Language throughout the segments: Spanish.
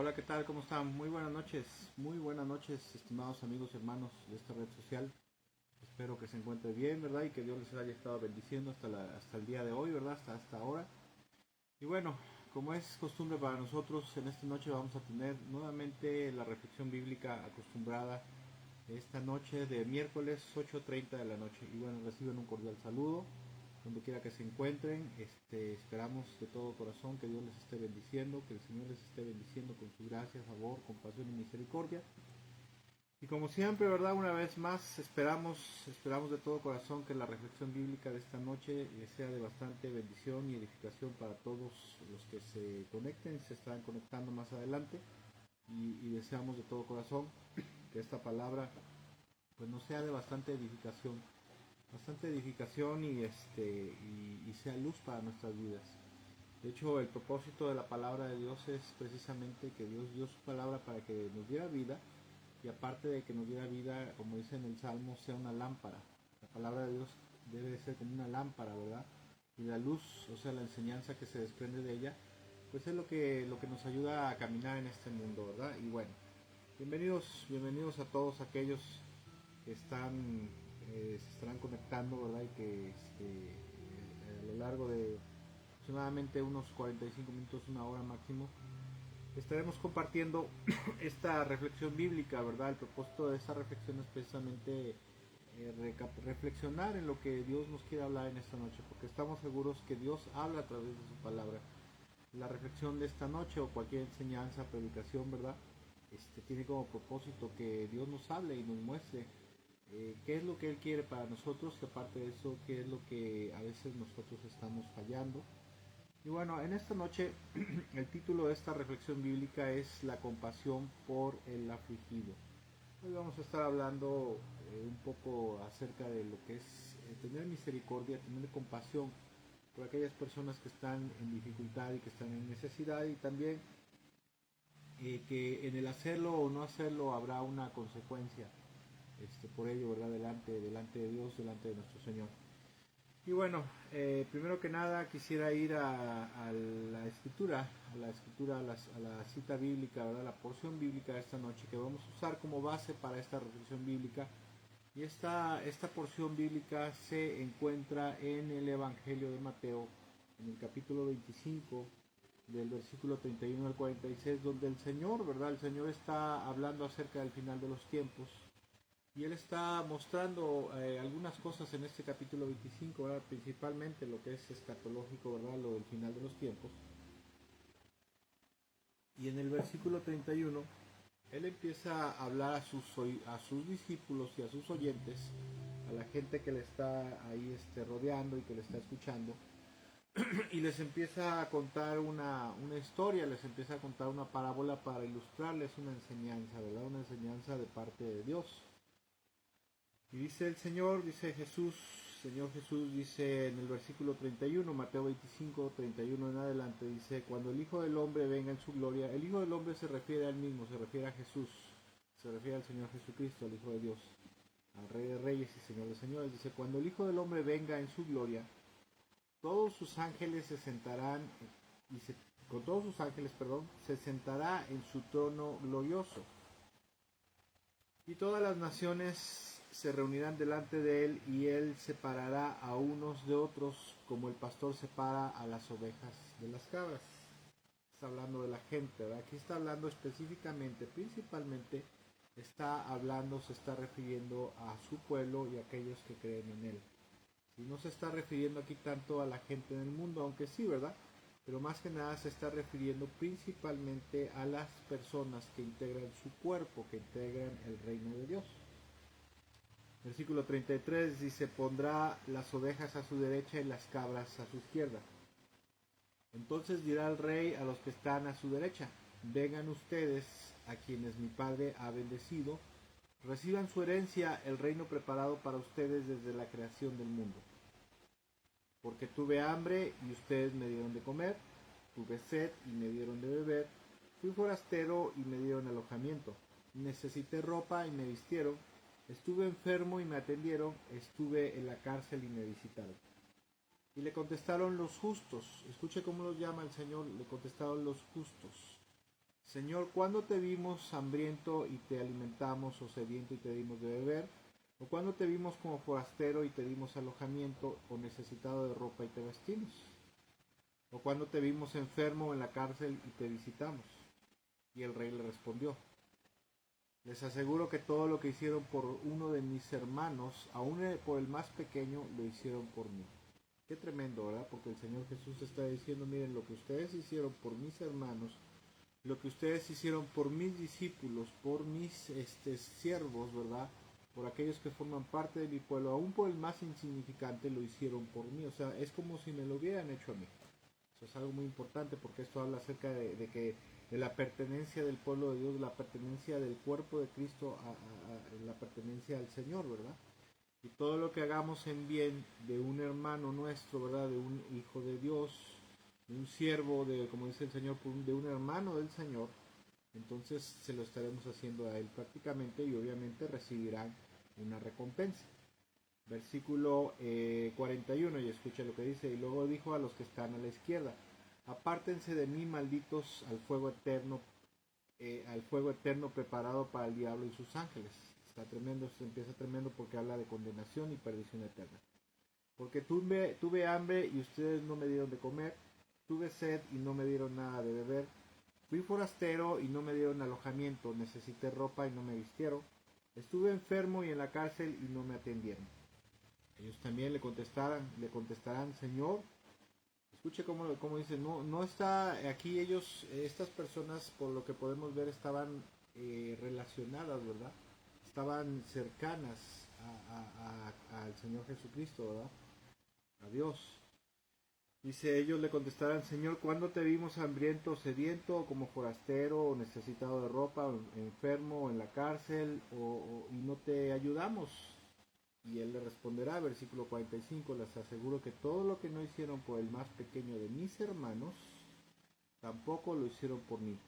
Hola, ¿qué tal? ¿Cómo están? Muy buenas noches, estimados amigos y hermanos de esta red social. Espero que se encuentre bien, ¿verdad? Y que Dios les haya estado bendiciendo hasta el día de hoy, ¿verdad? Hasta esta hora. Y bueno, como es costumbre para nosotros, en esta noche vamos a tener nuevamente la reflexión bíblica acostumbrada esta noche de miércoles 8:30 de la noche. Y bueno, reciben un cordial saludo donde quiera que se encuentren. Esperamos de todo corazón que Dios les esté bendiciendo, que el Señor les esté bendiciendo con su gracia, favor, compasión y misericordia. Y como siempre, ¿verdad? Una vez más, esperamos de todo corazón que la reflexión bíblica de esta noche sea de bastante bendición y edificación para todos los que se conecten, se estarán conectando más adelante. Y deseamos de todo corazón que esta palabra pues nos sea de bastante edificación y sea luz para nuestras vidas. De hecho, el propósito de la palabra de Dios es precisamente que Dios dio su palabra para que nos diera vida, y aparte de que nos diera vida, como dice en el Salmo, sea una lámpara. La palabra de Dios debe de ser como una lámpara, ¿verdad? Y la luz, o sea, la enseñanza que se desprende de ella, pues es lo que nos ayuda a caminar en este mundo, ¿verdad? Y bueno, bienvenidos a todos aquellos que se estarán conectando, ¿verdad? Y que a lo largo de aproximadamente unos 45 minutos, una hora máximo, estaremos compartiendo esta reflexión bíblica, ¿verdad? El propósito de esta reflexión es precisamente reflexionar en lo que Dios nos quiere hablar en esta noche, porque estamos seguros que Dios habla a través de su palabra. La reflexión de esta noche o cualquier enseñanza, predicación, ¿verdad? Tiene como propósito que Dios nos hable y nos muestre qué es lo que Él quiere para nosotros, y aparte de eso, qué es lo que a veces nosotros estamos fallando. Y bueno, en esta noche el título de esta reflexión bíblica es La compasión por el afligido. Hoy vamos a estar hablando un poco acerca de lo que es tener misericordia, tener compasión por aquellas personas que están en dificultad y que están en necesidad, y también que en el hacerlo o no hacerlo habrá una consecuencia por ello, ¿verdad? Delante de Dios, delante de nuestro Señor. Y bueno, primero que nada quisiera ir a la escritura, a la cita bíblica, ¿verdad? La porción bíblica de esta noche que vamos a usar como base para esta reflexión bíblica. Y esta porción bíblica se encuentra en el Evangelio de Mateo, en el capítulo 25, del versículo 31 al 46, donde el Señor, ¿verdad? El Señor está hablando acerca del final de los tiempos. Y él está mostrando algunas cosas en este capítulo 25, ¿verdad? Principalmente lo que es escatológico, ¿verdad? Lo del final de los tiempos. Y en el versículo 31, él empieza a hablar a sus discípulos y a sus oyentes, a la gente que le está ahí rodeando y que le está escuchando, y les empieza a contar una historia, les empieza a contar una parábola para ilustrarles una enseñanza, ¿verdad? Una enseñanza de parte de Dios. Y dice el Señor, Señor Jesús dice en el versículo 31, Mateo 25, 31 en adelante, dice: cuando el Hijo del Hombre venga en su gloria. El Hijo del Hombre se refiere a él mismo, se refiere a Jesús, se refiere al Señor Jesucristo, al Hijo de Dios, al Rey de Reyes y Señor de Señores. Dice: cuando el Hijo del Hombre venga en su gloria, todos sus ángeles se sentarán, con todos sus ángeles, perdón, se sentará en su trono glorioso. Y todas las naciones se reunirán delante de él, y él separará a unos de otros, como el pastor separa a las ovejas de las cabras. Está hablando de la gente, ¿verdad? Aquí está hablando específicamente, principalmente, se está refiriendo a su pueblo y a aquellos que creen en él. Y no se está refiriendo aquí tanto a la gente en el mundo, aunque sí, ¿verdad? Pero más que nada se está refiriendo principalmente a las personas que integran su cuerpo, que integran el reino de Dios. Versículo 33 dice: pondrá las ovejas a su derecha y las cabras a su izquierda. Entonces dirá el rey a los que están a su derecha: vengan ustedes, a quienes mi Padre ha bendecido, reciban su herencia, el reino preparado para ustedes desde la creación del mundo. Porque tuve hambre y ustedes me dieron de comer, tuve sed y me dieron de beber, fui forastero y me dieron alojamiento, necesité ropa y me vistieron, estuve enfermo y me atendieron, estuve en la cárcel y me visitaron. Y le contestaron los justos. Escuche cómo los llama el Señor. Le contestaron los justos: Señor, ¿cuándo te vimos hambriento y te alimentamos, o sediento y te dimos de beber? ¿O cuándo te vimos como forastero y te dimos alojamiento, o necesitado de ropa y te vestimos? ¿O cuándo te vimos enfermo en la cárcel y te visitamos? Y el rey le respondió: les aseguro que todo lo que hicieron por uno de mis hermanos, aun por el más pequeño, lo hicieron por mí. Qué tremendo, ¿verdad? Porque el Señor Jesús está diciendo: miren, lo que ustedes hicieron por mis hermanos, lo que ustedes hicieron por mis discípulos, por mis siervos, ¿verdad? Por aquellos que forman parte de mi pueblo, aún por el más insignificante, lo hicieron por mí. O sea, es como si me lo hubieran hecho a mí. Eso es algo muy importante, porque esto habla acerca de la pertenencia del pueblo de Dios, la pertenencia del cuerpo de Cristo, la pertenencia al Señor, ¿verdad? Y todo lo que hagamos en bien de un hermano nuestro, ¿verdad? De un hijo de Dios, de un siervo, como dice el Señor, de un hermano del Señor, entonces se lo estaremos haciendo a él prácticamente, y obviamente recibirán una recompensa. Versículo 41, y escucha lo que dice: y luego dijo a los que están a la izquierda: apártense de mí, malditos, al fuego eterno preparado para el diablo y sus ángeles. Está tremendo, esto empieza tremendo, porque habla de condenación y perdición eterna. Porque tuve hambre y ustedes no me dieron de comer, tuve sed y no me dieron nada de beber, fui forastero y no me dieron alojamiento, necesité ropa y no me vistieron, estuve enfermo y en la cárcel y no me atendieron. Ellos también le contestarán: Señor, escuche cómo dice, no está aquí. Ellos, estas personas, por lo que podemos ver, estaban relacionadas, ¿verdad? Estaban cercanas al Señor Jesucristo, ¿verdad? A Dios. Dice: ellos le contestarán: Señor, ¿cuándo te vimos hambriento o sediento, o como forastero, o necesitado de ropa, o enfermo, o en la cárcel, y no te ayudamos? Y él le responderá, versículo 45, les aseguro que todo lo que no hicieron por el más pequeño de mis hermanos, tampoco lo hicieron por mí.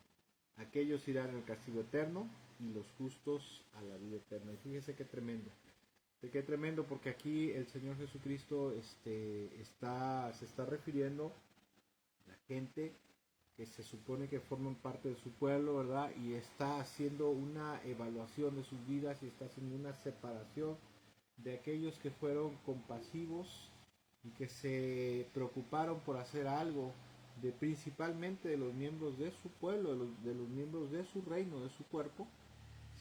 Aquellos irán al castigo eterno y los justos a la vida eterna. Y fíjese qué tremendo. Qué tremendo, porque aquí el Señor Jesucristo se está refiriendo a la gente que se supone que forman parte de su pueblo, ¿verdad? Y está haciendo una evaluación de sus vidas, y está haciendo una separación de aquellos que fueron compasivos y que se preocuparon por hacer algo, de principalmente de los miembros de su pueblo, de los miembros de su reino, de su cuerpo,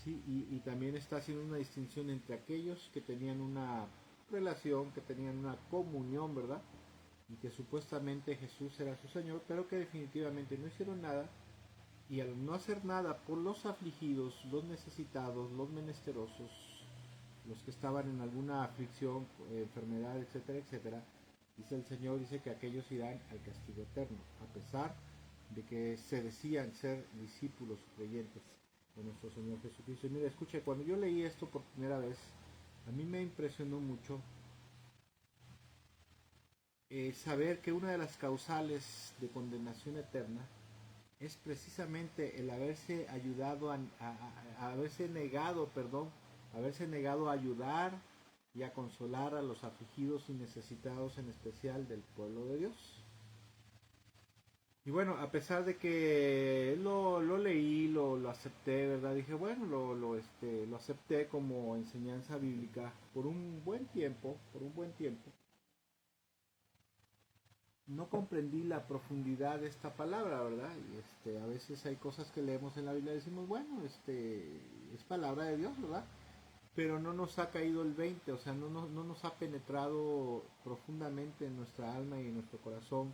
¿sí? Y también está haciendo una distinción entre aquellos que tenían una relación, que tenían una comunión, ¿verdad? Y que supuestamente Jesús era su Señor, pero que definitivamente no hicieron nada. Y al no hacer nada por los afligidos, los necesitados, los menesterosos, los que estaban en alguna aflicción, enfermedad, etcétera, etcétera, dice el Señor, dice que aquellos irán al castigo eterno, a pesar de que se decían ser discípulos creyentes de nuestro Señor Jesucristo. Y mira, escucha, cuando yo leí esto por primera vez, a mí me impresionó mucho saber que una de las causales de condenación eterna es precisamente el haberse ayudado haberse negado, perdón, haberse negado a ayudar y a consolar a los afligidos y necesitados, en especial del pueblo de Dios. Y bueno, a pesar de que lo leí, lo acepté, ¿verdad? Dije, bueno, lo acepté como enseñanza bíblica por un buen tiempo, no comprendí la profundidad de esta palabra, ¿verdad? Y a veces hay cosas que leemos en la Biblia y decimos, bueno, es palabra de Dios, ¿verdad? Pero no nos ha caído el 20, o sea, no nos ha penetrado profundamente en nuestra alma y en nuestro corazón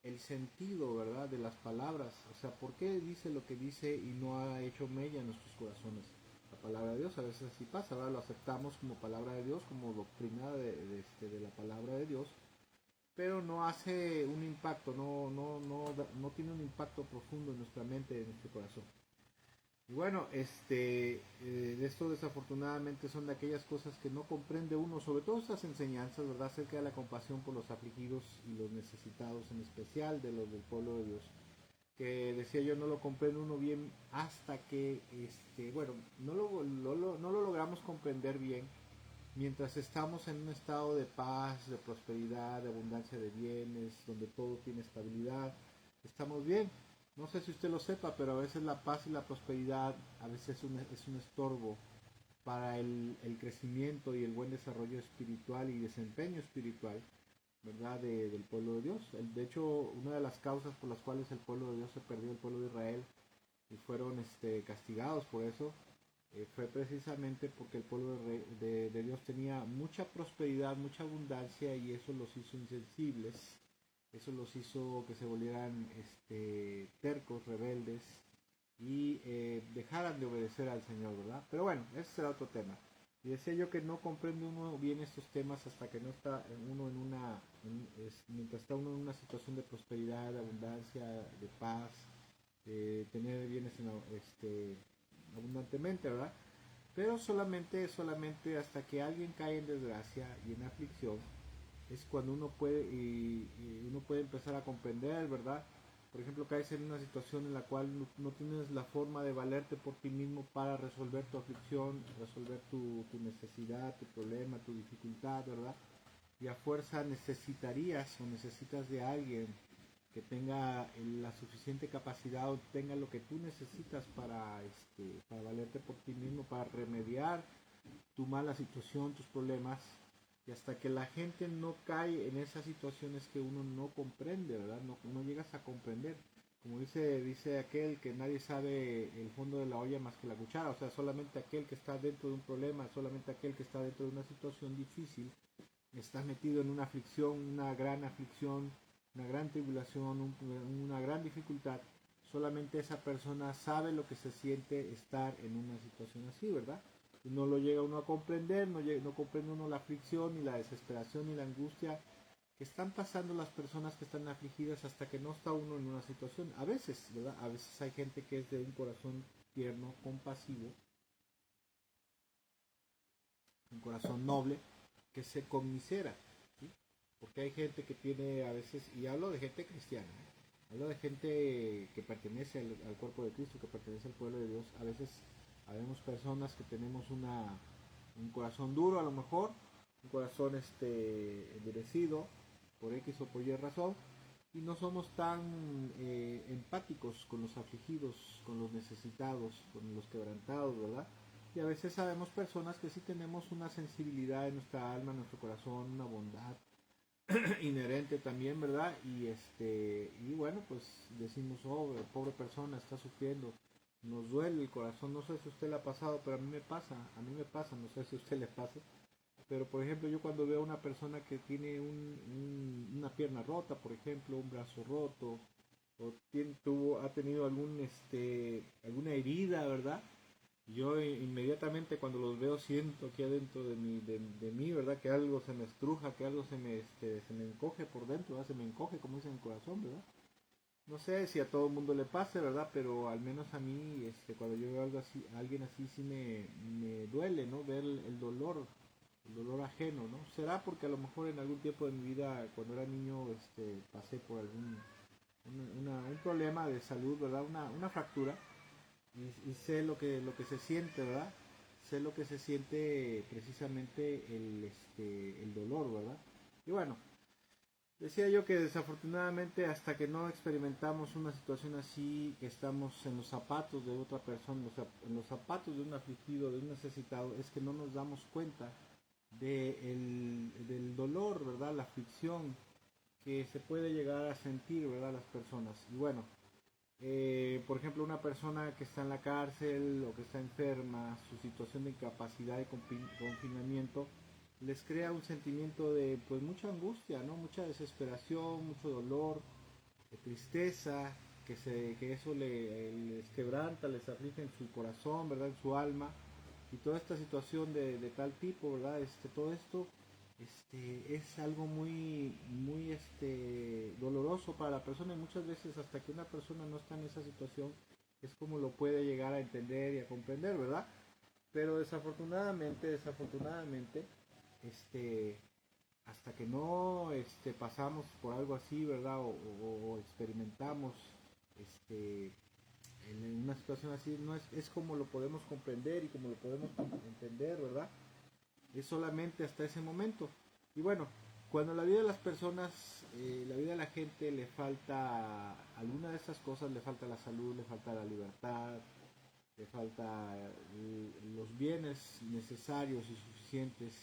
el sentido, ¿verdad?, de las palabras. O sea, ¿por qué dice lo que dice y no ha hecho mella en nuestros corazones? La palabra de Dios a veces así pasa, ¿verdad? Lo aceptamos como palabra de Dios, como doctrina de la palabra de Dios, pero no hace un impacto, no tiene un impacto profundo en nuestra mente, en nuestro corazón. Y bueno, de esto desafortunadamente son de aquellas cosas que no comprende uno, sobre todo estas enseñanzas, ¿verdad?, acerca de la compasión por los afligidos y los necesitados, en especial de los del pueblo de Dios, que decía yo, no lo comprende uno bien hasta que, bueno, no lo logramos comprender bien mientras estamos en un estado de paz, de prosperidad, de abundancia de bienes, donde todo tiene estabilidad, estamos bien. No sé si usted lo sepa, pero a veces la paz y la prosperidad a veces es un estorbo para el crecimiento y el buen desarrollo espiritual y desempeño espiritual, ¿verdad? Del pueblo de Dios. De hecho, una de las causas por las cuales el pueblo de Dios se perdió, el pueblo de Israel, y fueron castigados por eso, fue precisamente porque el pueblo de Dios tenía mucha prosperidad, mucha abundancia, y eso los hizo insensibles, eso los hizo que se volvieran tercos, rebeldes, y dejaran de obedecer al Señor, ¿verdad? Pero bueno, ese será otro tema. Y decía yo que no comprende uno bien estos temas hasta que no está uno en mientras está uno en una situación de prosperidad, de abundancia, de paz, de tener bienes abundantemente, ¿verdad? Pero solamente hasta que alguien cae en desgracia y en aflicción es cuando y uno puede empezar a comprender, ¿verdad? Por ejemplo, caes en una situación en la cual no tienes la forma de valerte por ti mismo para resolver tu aflicción, resolver tu necesidad, tu problema, tu dificultad, ¿verdad? Y a fuerza necesitarías o necesitas de alguien que tenga la suficiente capacidad o tenga lo que tú necesitas para valerte por ti mismo, para remediar tu mala situación, tus problemas, y hasta que la gente no cae en esas situaciones que uno no comprende, ¿verdad? No llegas a comprender. Como dice aquel que nadie sabe el fondo de la olla más que la cuchara, o sea, solamente aquel que está dentro de un problema, solamente aquel que está dentro de una situación difícil, está metido en aflicción, una gran tribulación, una gran dificultad, solamente esa persona sabe lo que se siente estar en una situación así, ¿verdad? Y no lo llega uno a comprender, no comprende uno la aflicción, ni la desesperación, ni la angustia que están pasando las personas que están afligidas hasta que no está uno en una situación. A veces, ¿verdad? A veces hay gente que es de un corazón tierno, compasivo, un corazón noble, que se conmisera, ¿sí? Porque hay gente que tiene a veces, y hablo de gente cristiana, ¿eh? Hablo de gente que pertenece al cuerpo de Cristo, que pertenece al pueblo de Dios. A veces habemos personas que tenemos un corazón duro, a lo mejor, un corazón endurecido, por X o por Y razón, y no somos tan empáticos con los afligidos, con los necesitados, con los quebrantados, ¿verdad? Y a veces sabemos personas que sí tenemos una sensibilidad en nuestra alma, en nuestro corazón, una bondad inherente también, ¿verdad? Y bueno, pues decimos, oh, pobre persona, está sufriendo, nos duele el corazón. No sé si a usted le ha pasado, pero a mí me pasa, no sé si a usted le pasa. Pero por ejemplo, yo cuando veo a una persona que tiene una pierna rota, por ejemplo, un brazo roto, o ha tenido alguna herida, ¿verdad? Yo inmediatamente cuando los veo siento aquí adentro de mí, ¿verdad? Que algo se me estruja, que algo se me encoge por dentro, ¿verdad? Se me encoge como dice en el corazón, ¿verdad? No sé si a todo el mundo le pase, ¿verdad? Pero al menos a mí, cuando yo veo algo así, a alguien así sí me duele, ¿no? Ver el dolor ajeno, ¿no? Será porque a lo mejor en algún tiempo de mi vida, cuando era niño, pasé por un problema de salud, ¿verdad? Una fractura, y sé lo que se siente, ¿verdad? Sé lo que se siente precisamente el dolor, ¿verdad? Y bueno, decía yo que desafortunadamente hasta que no experimentamos una situación así, que estamos en los zapatos de otra persona, en los zapatos de un afligido, de un necesitado, es que no nos damos cuenta del dolor, ¿verdad? La aflicción que se puede llegar a sentir, ¿verdad? Las personas. Y bueno, por ejemplo, una persona que está en la cárcel o que está enferma, su situación de incapacidad y confinamiento les crea un sentimiento de pues mucha angustia, ¿no? Mucha desesperación, mucho dolor, tristeza, que eso les quebranta, les aflige en su corazón, ¿verdad? En su alma. Y toda esta situación de tal tipo, ¿verdad? Todo esto es algo muy doloroso para la persona, y muchas veces hasta que una persona no está en esa situación es como lo puede llegar a entender y a comprender, ¿verdad? Pero desafortunadamente, este, hasta que no pasamos por algo así, ¿verdad? O experimentamos este, en una situación así, no es como lo podemos comprender y como lo podemos entender, ¿verdad? Es solamente hasta ese momento. Y bueno, cuando la vida de las personas, la vida de la gente le falta alguna de estas cosas, le falta la salud, le falta la libertad, le falta los bienes necesarios y suficientes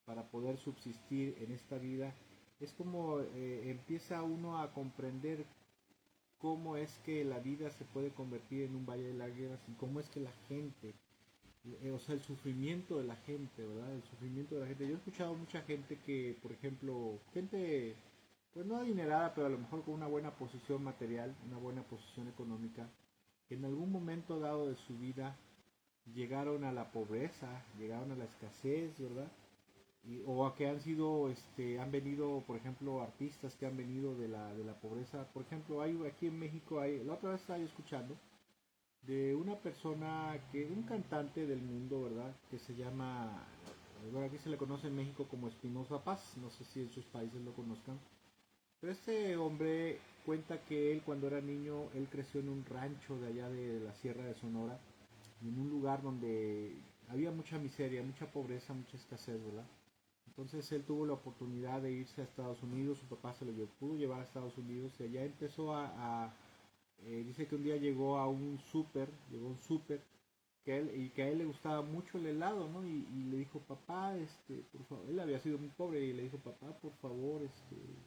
para poder subsistir en esta vida, es como empieza uno a comprender cómo es que la vida se puede convertir en un valle de lágrimas y cómo es que la gente, o sea, el sufrimiento de la gente, ¿verdad? El sufrimiento de la gente. Yo he escuchado mucha gente que, por ejemplo, gente, pues no adinerada, pero a lo mejor con una buena posición material, una buena posición económica, que en algún momento dado de su vida llegaron a la pobreza, llegaron a la escasez, ¿verdad? O a que han sido, han venido, por ejemplo, artistas que han venido de la pobreza. Por ejemplo, hay aquí en México, la otra vez estaba yo escuchando de una persona un cantante del mundo, ¿verdad? Que se llama, bueno, aquí se le conoce en México como Espinosa Paz, no sé si en sus países lo conozcan. Pero este hombre cuenta que él cuando era niño, él creció en un rancho de allá de la Sierra de Sonora, en un lugar donde había mucha miseria, mucha pobreza, mucha escasez, ¿verdad? Entonces él tuvo la oportunidad de irse a Estados Unidos, su papá se lo pudo llevar a Estados Unidos y allá empezó dice que un día llegó a un súper, que a él le gustaba mucho el helado, ¿no? Y le dijo, papá, por favor, él había sido muy pobre y le dijo, papá, por favor,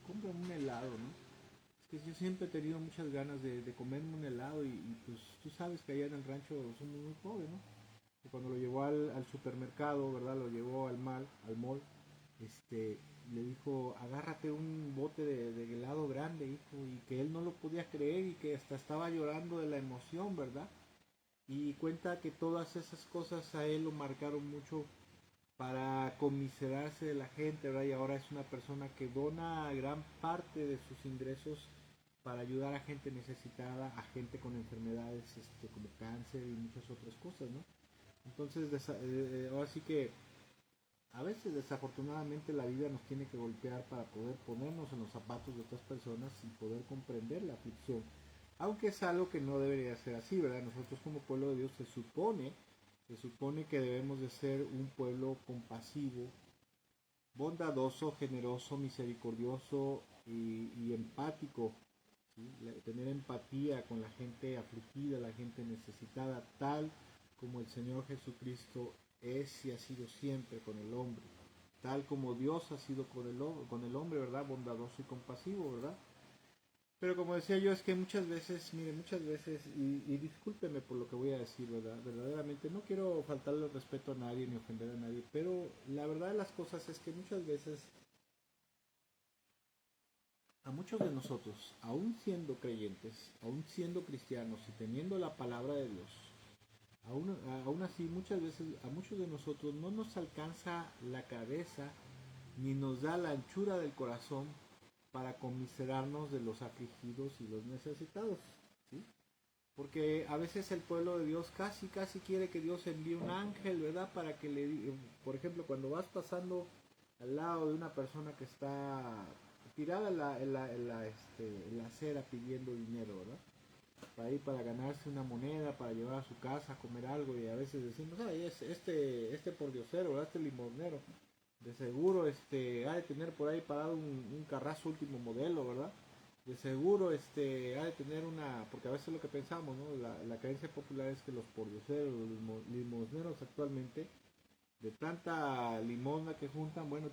cómprame un helado, ¿no? Es que yo siempre he tenido muchas ganas de comerme un helado pues tú sabes que allá en el rancho somos muy pobres, ¿no? Y cuando lo llevó al supermercado, ¿verdad? Lo llevó al mall, este, le dijo, agárrate un bote de helado grande, hijo, y que él no lo podía creer y que hasta estaba llorando de la emoción, ¿verdad? Y cuenta que todas esas cosas a él lo marcaron mucho para conmiserarse de la gente, ¿verdad? Y ahora es una persona que dona gran parte de sus ingresos para ayudar a gente necesitada, a gente con enfermedades como cáncer y muchas otras cosas, ¿no? Entonces, ahora sí que a veces desafortunadamente la vida nos tiene que golpear para poder ponernos en los zapatos de otras personas y poder comprender la aflicción. Aunque es algo que no debería ser así, ¿verdad? Nosotros como pueblo de Dios se supone que debemos de ser un pueblo compasivo, bondadoso, generoso, misericordioso y empático, ¿sí? Tener empatía con la gente afligida, la gente necesitada, tal como el Señor Jesucristo es y ha sido siempre con el hombre, tal como Dios ha sido con el hombre, ¿verdad? Bondadoso y compasivo, ¿verdad? Pero como decía yo, es que muchas veces, mire, muchas veces, y discúlpeme por lo que voy a decir, ¿verdad? Verdaderamente no quiero faltarle el respeto a nadie ni ofender a nadie, pero la verdad de las cosas es que muchas veces a muchos de nosotros, aún siendo creyentes, aún siendo cristianos y teniendo la palabra de Dios, aún así muchas veces a muchos de nosotros no nos alcanza la cabeza ni nos da la anchura del corazón para conmiserarnos de los afligidos y los necesitados, ¿sí? Porque a veces el pueblo de Dios casi quiere que Dios envíe un ángel, ¿verdad? Para que por ejemplo, cuando vas pasando al lado de una persona que está tirada en la acera pidiendo dinero, ¿verdad? Para ganarse una moneda, para llevar a su casa, a comer algo, y a veces decimos, ay, este pordiosero, ¿verdad? Este limosnero, de seguro ha de tener por ahí parado un carrazo último modelo, ¿verdad? De seguro ha de tener porque a veces lo que pensamos, ¿no? La creencia popular es que los pordioseros, los limosneros actualmente, de tanta limosna que juntan, bueno,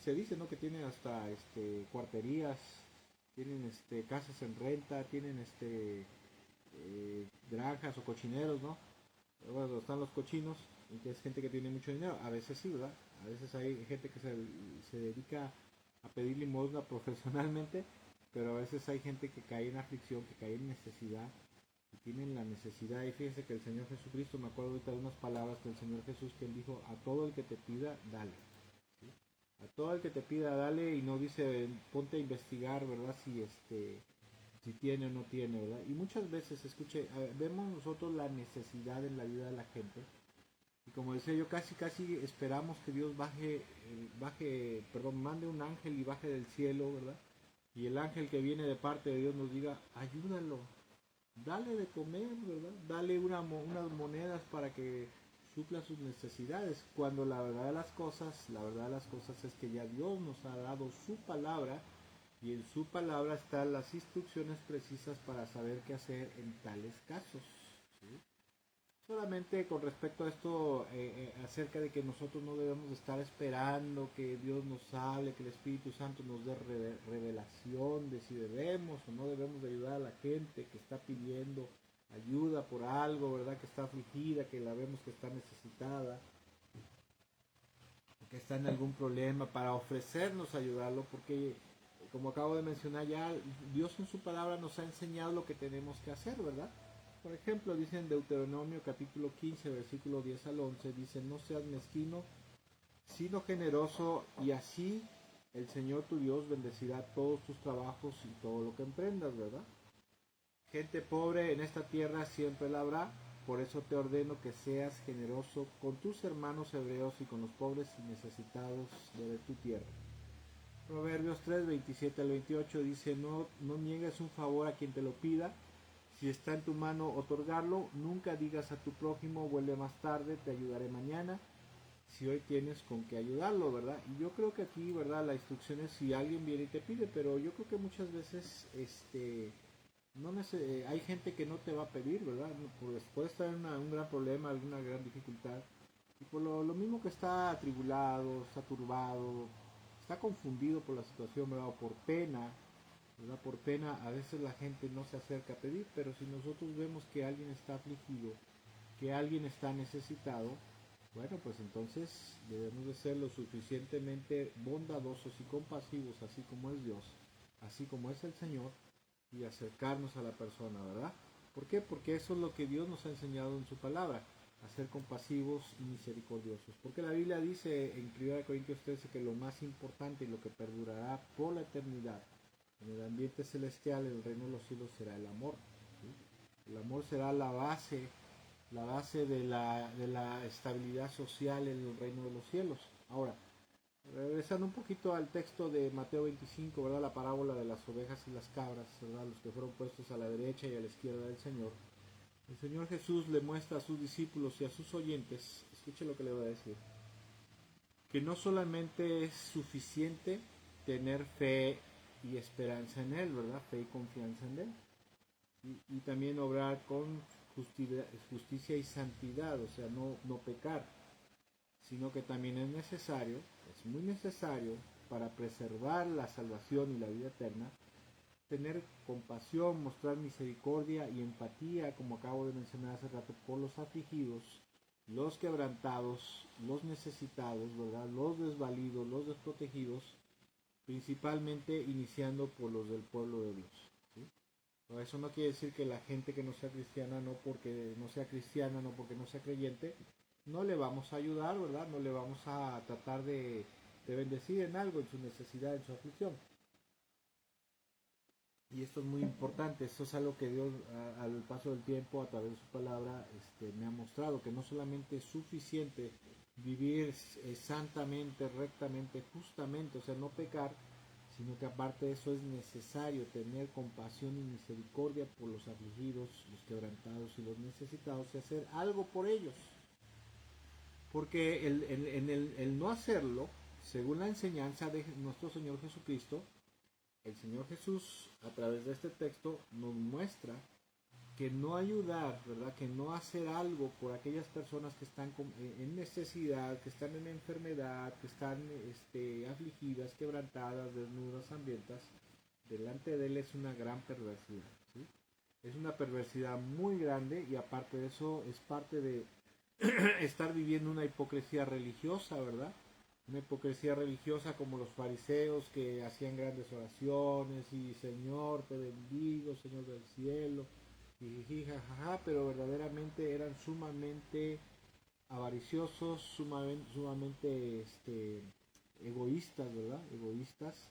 se dice, ¿no? Que tienen hasta cuarterías, tienen casas en renta, tienen granjas o cochineros, ¿no? Bueno, están los cochinos, y que es gente que tiene mucho dinero, a veces sí, ¿verdad? A veces hay gente que se dedica a pedir limosna profesionalmente, pero a veces hay gente que cae en aflicción, que cae en necesidad, y tienen la necesidad, y fíjese que el Señor Jesucristo, me acuerdo ahorita de unas palabras del Señor Jesús, que Él dijo, a todo el que te pida, dale. ¿Sí? A todo el que te pida, dale, y no dice, ponte a investigar, ¿verdad? Si tiene o no tiene, ¿verdad? Y muchas veces, escuche, vemos nosotros la necesidad en la vida de la gente. Y como decía yo, casi esperamos que Dios mande un ángel y baje del cielo, ¿verdad? Y el ángel que viene de parte de Dios nos diga, ayúdalo, dale de comer, ¿verdad? Dale unas monedas para que supla sus necesidades, cuando la verdad de las cosas, la verdad de las cosas es que ya Dios nos ha dado su palabra y en su palabra están las instrucciones precisas para saber qué hacer en tales casos. ¿Sí? Solamente con respecto a esto, acerca de que nosotros no debemos de estar esperando que Dios nos hable, que el Espíritu Santo nos dé revelación de si debemos o no debemos de ayudar a la gente que está pidiendo ayuda por algo, ¿verdad? Que está afligida, que la vemos que está necesitada, que está en algún problema, para ofrecernos ayudarlo, porque como acabo de mencionar ya, Dios en su palabra nos ha enseñado lo que tenemos que hacer, ¿verdad? Por ejemplo, dice en Deuteronomio capítulo 15, versículo 10 al 11, dice, no seas mezquino, sino generoso, y así el Señor tu Dios bendecirá todos tus trabajos y todo lo que emprendas, ¿verdad? Gente pobre en esta tierra siempre la habrá, por eso te ordeno que seas generoso con tus hermanos hebreos y con los pobres y necesitados de tu tierra. Proverbios 3, 27 al 28 dice, no niegues un favor a quien te lo pida, si está en tu mano otorgarlo, nunca digas a tu prójimo, vuelve más tarde, te ayudaré mañana, si hoy tienes con qué ayudarlo, ¿verdad? Y yo creo que aquí, ¿verdad? La instrucción es si alguien viene y te pide, pero yo creo que muchas veces, no hay gente que no te va a pedir, ¿verdad? Pues puede estar en un gran problema, alguna gran dificultad, y por lo mismo que está atribulado, está turbado, está confundido por la situación, ¿verdad? O por pena, ¿verdad? Por pena a veces la gente no se acerca a pedir, pero si nosotros vemos que alguien está afligido, que alguien está necesitado, bueno, pues entonces debemos de ser lo suficientemente bondadosos y compasivos, así como es Dios, así como es el Señor, y acercarnos a la persona, ¿verdad? ¿Por qué? Porque eso es lo que Dios nos ha enseñado en su palabra, a ser compasivos y misericordiosos. Porque la Biblia dice en 1 Corintios 13 que lo más importante y lo que perdurará por la eternidad en el ambiente celestial, el reino de los cielos, será el amor. ¿Sí? El amor será la base de la estabilidad social en el reino de los cielos. Ahora, regresando un poquito al texto de Mateo 25, ¿verdad? La parábola de las ovejas y las cabras, ¿verdad? Los que fueron puestos a la derecha y a la izquierda del Señor. El Señor Jesús le muestra a sus discípulos y a sus oyentes, escuche lo que le voy a decir, que no solamente es suficiente tener fe y esperanza en Él, ¿verdad? Fe y confianza en Él. Y también obrar con justicia y santidad, o sea, no pecar, sino que también es necesario, es muy necesario, para preservar la salvación y la vida eterna, tener compasión, mostrar misericordia y empatía, como acabo de mencionar hace rato, por los afligidos, los quebrantados, los necesitados, ¿verdad? Los desvalidos, los desprotegidos, principalmente iniciando por los del pueblo de Dios. ¿Sí? Pero eso no quiere decir que la gente que no sea cristiana, no porque no sea cristiana, no porque no sea creyente, no le vamos a ayudar, ¿verdad? No le vamos a tratar de bendecir en algo, en su necesidad, en su aflicción. Y esto es muy importante, esto es algo que Dios al paso del tiempo, a través de su palabra, me ha mostrado, que no solamente es suficiente vivir santamente, rectamente, justamente, o sea, no pecar, sino que aparte de eso es necesario tener compasión y misericordia por los afligidos, los quebrantados y los necesitados, y hacer algo por ellos. Porque el no hacerlo, según la enseñanza de nuestro Señor Jesucristo, el Señor Jesús, a través de este texto, nos muestra que no ayudar, ¿verdad? Que no hacer algo por aquellas personas que están en necesidad, que están en enfermedad, que están afligidas, quebrantadas, desnudas, hambrientas, delante de Él es una gran perversidad, ¿sí? Es una perversidad muy grande, y aparte de eso es parte de estar viviendo una hipocresía religiosa, ¿verdad? Una hipocresía religiosa como los fariseos, que hacían grandes oraciones y Señor te bendigo, Señor del cielo, y jajaja, pero verdaderamente eran sumamente avariciosos, sumamente egoístas, ¿verdad? Egoístas.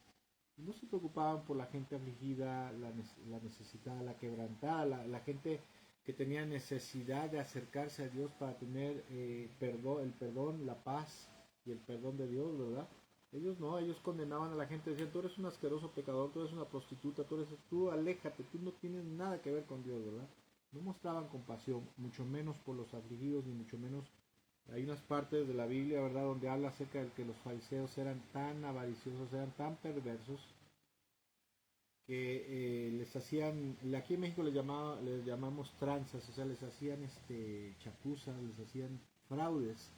Y no se preocupaban por la gente afligida, la necesitada, la quebrantada, la gente que tenía necesidad de acercarse a Dios para tener el perdón, la paz y el perdón de Dios, ¿verdad? Ellos no, ellos condenaban a la gente, decían, tú eres un asqueroso pecador, tú eres una prostituta, tú aléjate, tú no tienes nada que ver con Dios, ¿verdad? No mostraban compasión, mucho menos por los afligidos, ni mucho menos Hay unas partes de la Biblia, ¿verdad?, donde habla acerca de que los fariseos eran tan avariciosos, eran tan perversos, que les hacían, aquí en México les llamamos tranzas, o sea, les hacían chapuzas, les hacían fraudes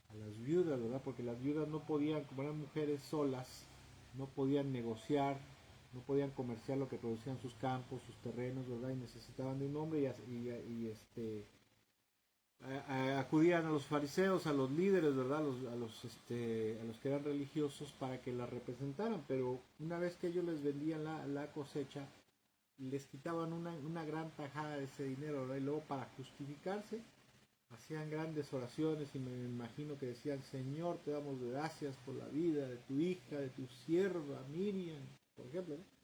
a las viudas, ¿verdad? Porque las viudas no podían, como eran mujeres solas, no podían negociar, no podían comerciar lo que producían sus campos, sus terrenos, ¿verdad? Y necesitaban de un hombre acudían a los fariseos, a los líderes, ¿verdad? A los que eran religiosos para que la representaran, pero una vez que ellos les vendían la cosecha, les quitaban una gran tajada de ese dinero, ¿verdad? Y luego para justificarse, hacían grandes oraciones y me imagino que decían, Señor, te damos gracias por la vida de tu hija, de tu sierva Miriam, por ejemplo, ¿no?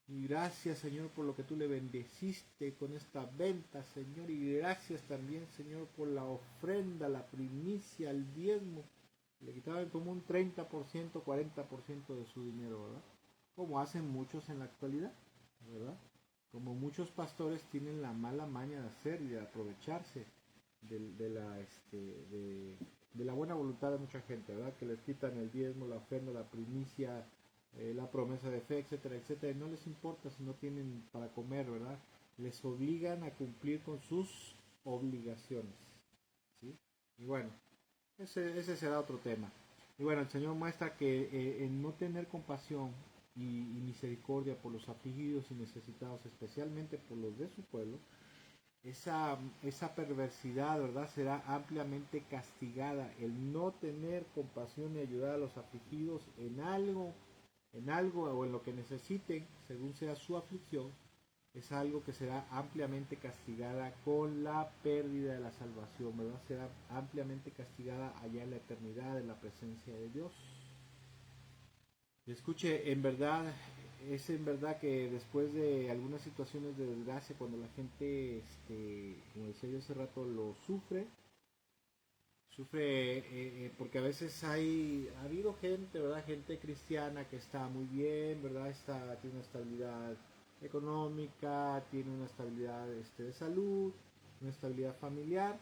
Y gracias, Señor, por lo que tú le bendeciste con esta venta, Señor. Y gracias también, Señor, por la ofrenda, la primicia, el diezmo. Le quitaban como un 30%, 40% de su dinero, ¿verdad? Como hacen muchos en la actualidad, ¿verdad? Como muchos pastores tienen la mala maña de hacer y de aprovecharse de, de la, de la buena voluntad de mucha gente, ¿verdad? Que les quitan el diezmo, la ofrenda, la primicia, la promesa de fe, etcétera, etcétera, y no les importa si no tienen para comer, ¿verdad? Les obligan a cumplir con sus obligaciones, ¿sí? Y bueno, ese será otro tema. Y bueno, el Señor muestra que en no tener compasión y misericordia por los afligidos y necesitados, especialmente por los de su pueblo, esa perversidad, ¿verdad?, será ampliamente castigada. El no tener compasión y ayudar a los afligidos en algo o en lo que necesiten, según sea su aflicción, es algo que será ampliamente castigada con la pérdida de la salvación, ¿verdad? Será ampliamente castigada allá en la eternidad, en la presencia de Dios. Escuche, en verdad, es en verdad que después de algunas situaciones de desgracia, cuando la gente, como decía yo hace rato, lo sufre porque a veces ha habido gente, ¿verdad? Gente cristiana que está muy bien, ¿verdad? Tiene una estabilidad económica, tiene una estabilidad de salud, una estabilidad familiar,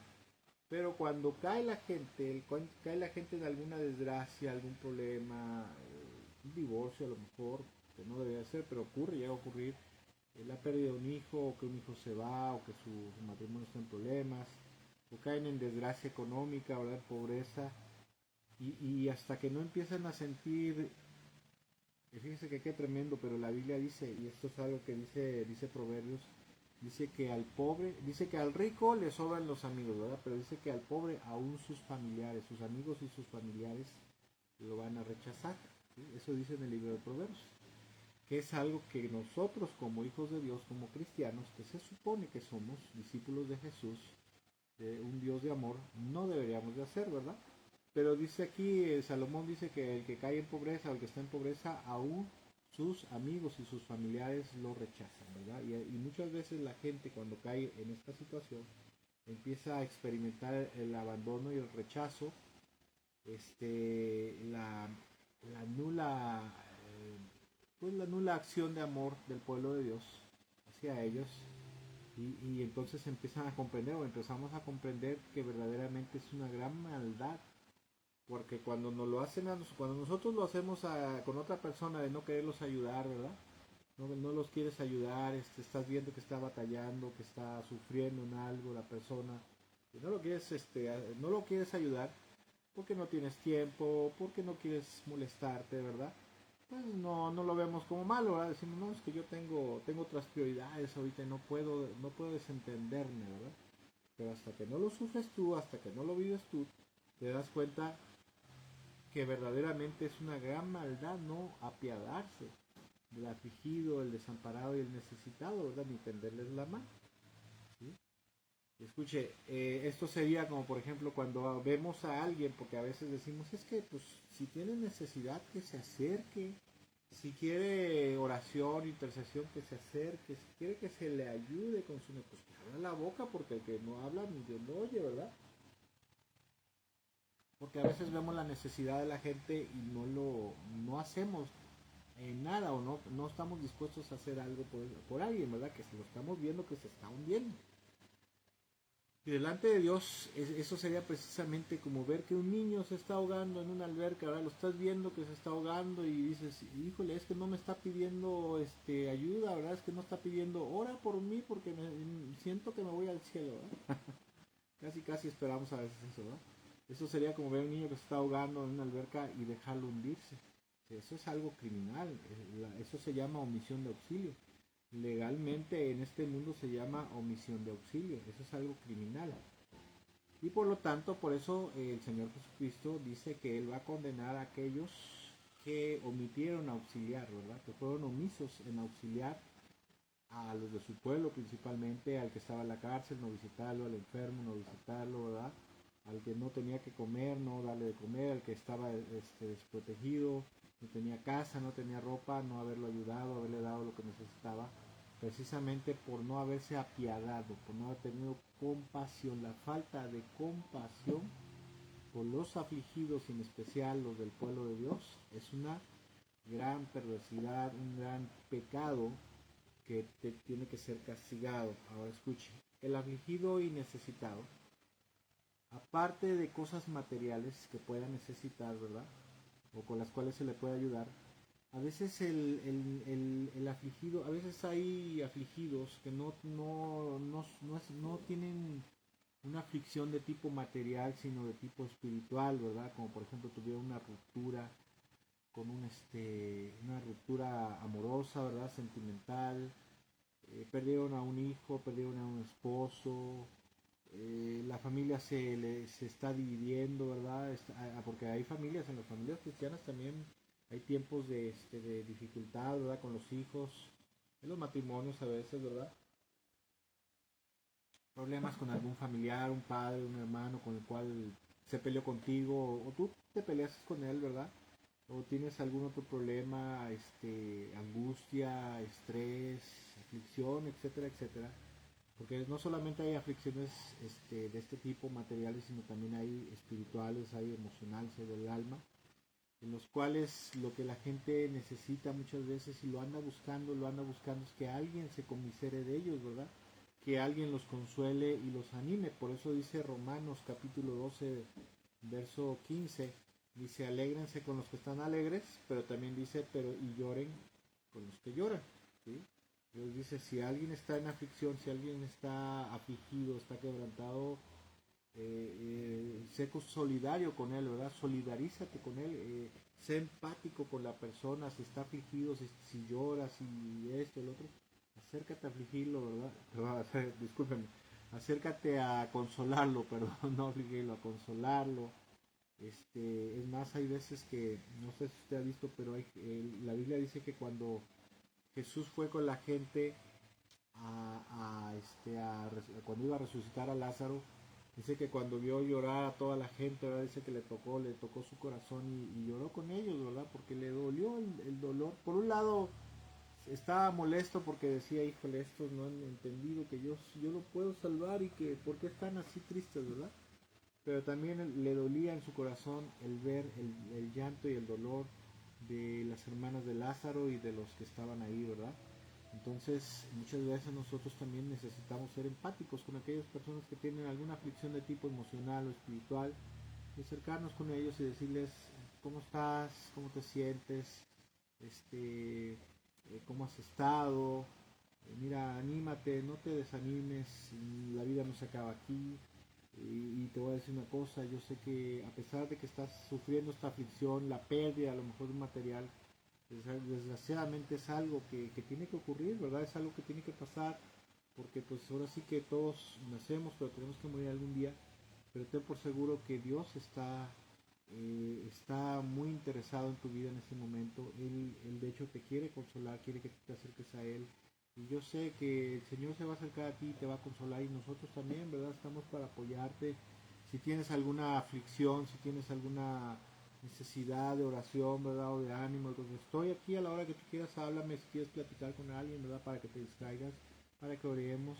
pero cuando cae la gente, cae la gente en alguna desgracia, algún problema, un divorcio a lo mejor, que no debería ser, pero ocurre, llega a ocurrir, la pérdida de un hijo, o que un hijo se va, o que su matrimonio está en problemas, o caen en desgracia económica, ¿verdad? Pobreza, y hasta que no empiezan a sentir, fíjense que qué tremendo, pero la Biblia dice, y esto es algo que dice Proverbios, dice que al pobre, dice que al rico le sobran los amigos, ¿verdad? Pero dice que al pobre aún sus familiares, sus amigos y sus familiares lo van a rechazar, ¿sí? Eso dice en el libro de Proverbios, que es algo que nosotros como hijos de Dios, como cristianos, que se supone que somos discípulos de Jesús, de un Dios de amor, no deberíamos de hacer, ¿verdad? Pero dice aquí, Salomón dice que el que cae en pobreza o el que está en pobreza, aún sus amigos y sus familiares lo rechazan, ¿verdad? Y muchas veces la gente cuando cae en esta situación empieza a experimentar el abandono y el rechazo, la, la nula, pues la nula acción de amor del pueblo de Dios hacia ellos, y entonces empiezan a comprender o empezamos a comprender que verdaderamente es una gran maldad, porque cuando nos lo hacen cuando nosotros lo hacemos con otra persona de no quererlos ayudar, ¿verdad? No los quieres ayudar, estás viendo que está batallando, que está sufriendo en algo la persona, y no lo quieres ayudar porque no tienes tiempo, porque no quieres molestarte, ¿verdad? Pues no lo vemos como malo, ¿verdad? Decimos, no, es que yo tengo otras prioridades ahorita y no puedo desentenderme, ¿verdad? Pero hasta que no lo sufres tú, hasta que no lo vives tú, te das cuenta que verdaderamente es una gran maldad no apiadarse del afligido, el desamparado y el necesitado, ¿verdad? Ni tenderles la mano, ¿sí? Escuche, esto sería como por ejemplo cuando vemos a alguien, porque a veces decimos, es que pues si tiene necesidad que se acerque, si quiere oración, intercesión, que se acerque, si quiere que se le ayude con su pues que abra la boca, porque el que no habla ni Dios lo oye, ¿verdad? Porque a veces vemos la necesidad de la gente y no hacemos nada, o no estamos dispuestos a hacer algo por alguien, ¿verdad? Que si lo estamos viendo que se está hundiendo. Y delante de Dios, eso sería precisamente como ver que un niño se está ahogando en una alberca, ¿verdad? Lo estás viendo que se está ahogando y dices, híjole, es que no me está pidiendo ayuda, ¿verdad? Es que no está pidiendo, ora por mí porque siento que me voy al cielo, ¿verdad? Casi, casi esperamos a veces eso, ¿verdad? Eso sería como ver a un niño que se está ahogando en una alberca y dejarlo hundirse. Eso es algo criminal, eso se llama omisión de auxilio. Legalmente en este mundo se llama omisión de auxilio, eso es algo criminal. Y por lo tanto, por eso el Señor Jesucristo dice que Él va a condenar a aquellos que omitieron auxiliar, ¿verdad? Que fueron omisos en auxiliar a los de su pueblo principalmente, al que estaba en la cárcel, no visitarlo, al enfermo, no visitarlo, ¿verdad? Al que no tenía que comer, no darle de comer, al que estaba desprotegido, no tenía casa, no tenía ropa, no haberlo ayudado, haberle dado lo que necesitaba, precisamente por no haberse apiadado, por no haber tenido compasión, la falta de compasión por los afligidos, en especial los del pueblo de Dios, es una gran perversidad, un gran pecado que te tiene que ser castigado. Ahora escuche, el afligido y necesitado, aparte de cosas materiales que pueda necesitar, ¿verdad? O con las cuales se le puede ayudar, a veces el afligido, a veces hay afligidos que no tienen una aflicción de tipo material, sino de tipo espiritual, ¿verdad? Como por ejemplo tuvieron una ruptura con una ruptura amorosa, ¿verdad? Sentimental, perdieron a un hijo, perdieron a un esposo, la familia se está dividiendo, ¿verdad? Porque hay familias, en las familias cristianas también hay tiempos de dificultad, ¿verdad? Con los hijos, en los matrimonios a veces, ¿verdad? Problemas con algún familiar, un padre, un hermano con el cual se peleó contigo, o tú te peleas con él, ¿verdad? O tienes algún otro problema, angustia, estrés, aflicción, etcétera, etcétera. Porque no solamente hay aflicciones de este tipo materiales, sino también hay espirituales, hay emocionales, hay del alma, en los cuales lo que la gente necesita muchas veces y lo anda buscando es que alguien se conmisere de ellos, ¿verdad? Que alguien los consuele y los anime. Por eso dice Romanos capítulo 12, verso 15, dice, alégrense con los que están alegres, pero también dice, pero y lloren con los que lloran, ¿sí? Dios dice, si alguien está en aflicción, si alguien está afligido, está quebrantado, sé solidario con él, ¿verdad? Solidarízate con él, sé empático con la persona, si está afligido, si llora, si esto, el otro, acércate a afligirlo, ¿verdad? Discúlpenme, acércate a consolarlo, perdón, no afligirlo, a consolarlo. Es más, hay veces que, no sé si usted ha visto, pero la Biblia dice que cuando Jesús fue con la gente cuando iba a resucitar a Lázaro, dice que cuando vio llorar a toda la gente, ¿verdad? Dice que le tocó su corazón y lloró con ellos, ¿verdad? Porque le dolió el dolor. Por un lado, estaba molesto porque decía, híjole, estos no han entendido que yo lo puedo salvar y que por qué están así tristes, ¿verdad? Pero también le dolía en su corazón el ver el llanto y el dolor de las hermanas de Lázaro y de los que estaban ahí, ¿verdad? Entonces, muchas veces nosotros también necesitamos ser empáticos con aquellas personas que tienen alguna aflicción de tipo emocional o espiritual, y acercarnos con ellos y decirles cómo estás, cómo te sientes, cómo has estado, mira, anímate, no te desanimes, la vida no se acaba aquí. Y te voy a decir una cosa, yo sé que a pesar de que estás sufriendo esta aflicción, la pérdida a lo mejor de un material, desgraciadamente es algo que tiene que ocurrir, ¿verdad? Es algo que tiene que pasar, porque pues ahora sí que todos nacemos, pero tenemos que morir algún día, pero ten por seguro que Dios está muy interesado en tu vida en este momento. Él de hecho te quiere consolar, quiere que te acerques a Él. Y yo sé que el Señor se va a acercar a ti y te va a consolar y nosotros también, ¿verdad? Estamos para apoyarte. Si tienes alguna aflicción, si tienes alguna necesidad de oración, ¿verdad? O de ánimo, entonces estoy aquí a la hora que tú quieras, háblame, si quieres platicar con alguien, ¿verdad? Para que te distraigas, para que oremos.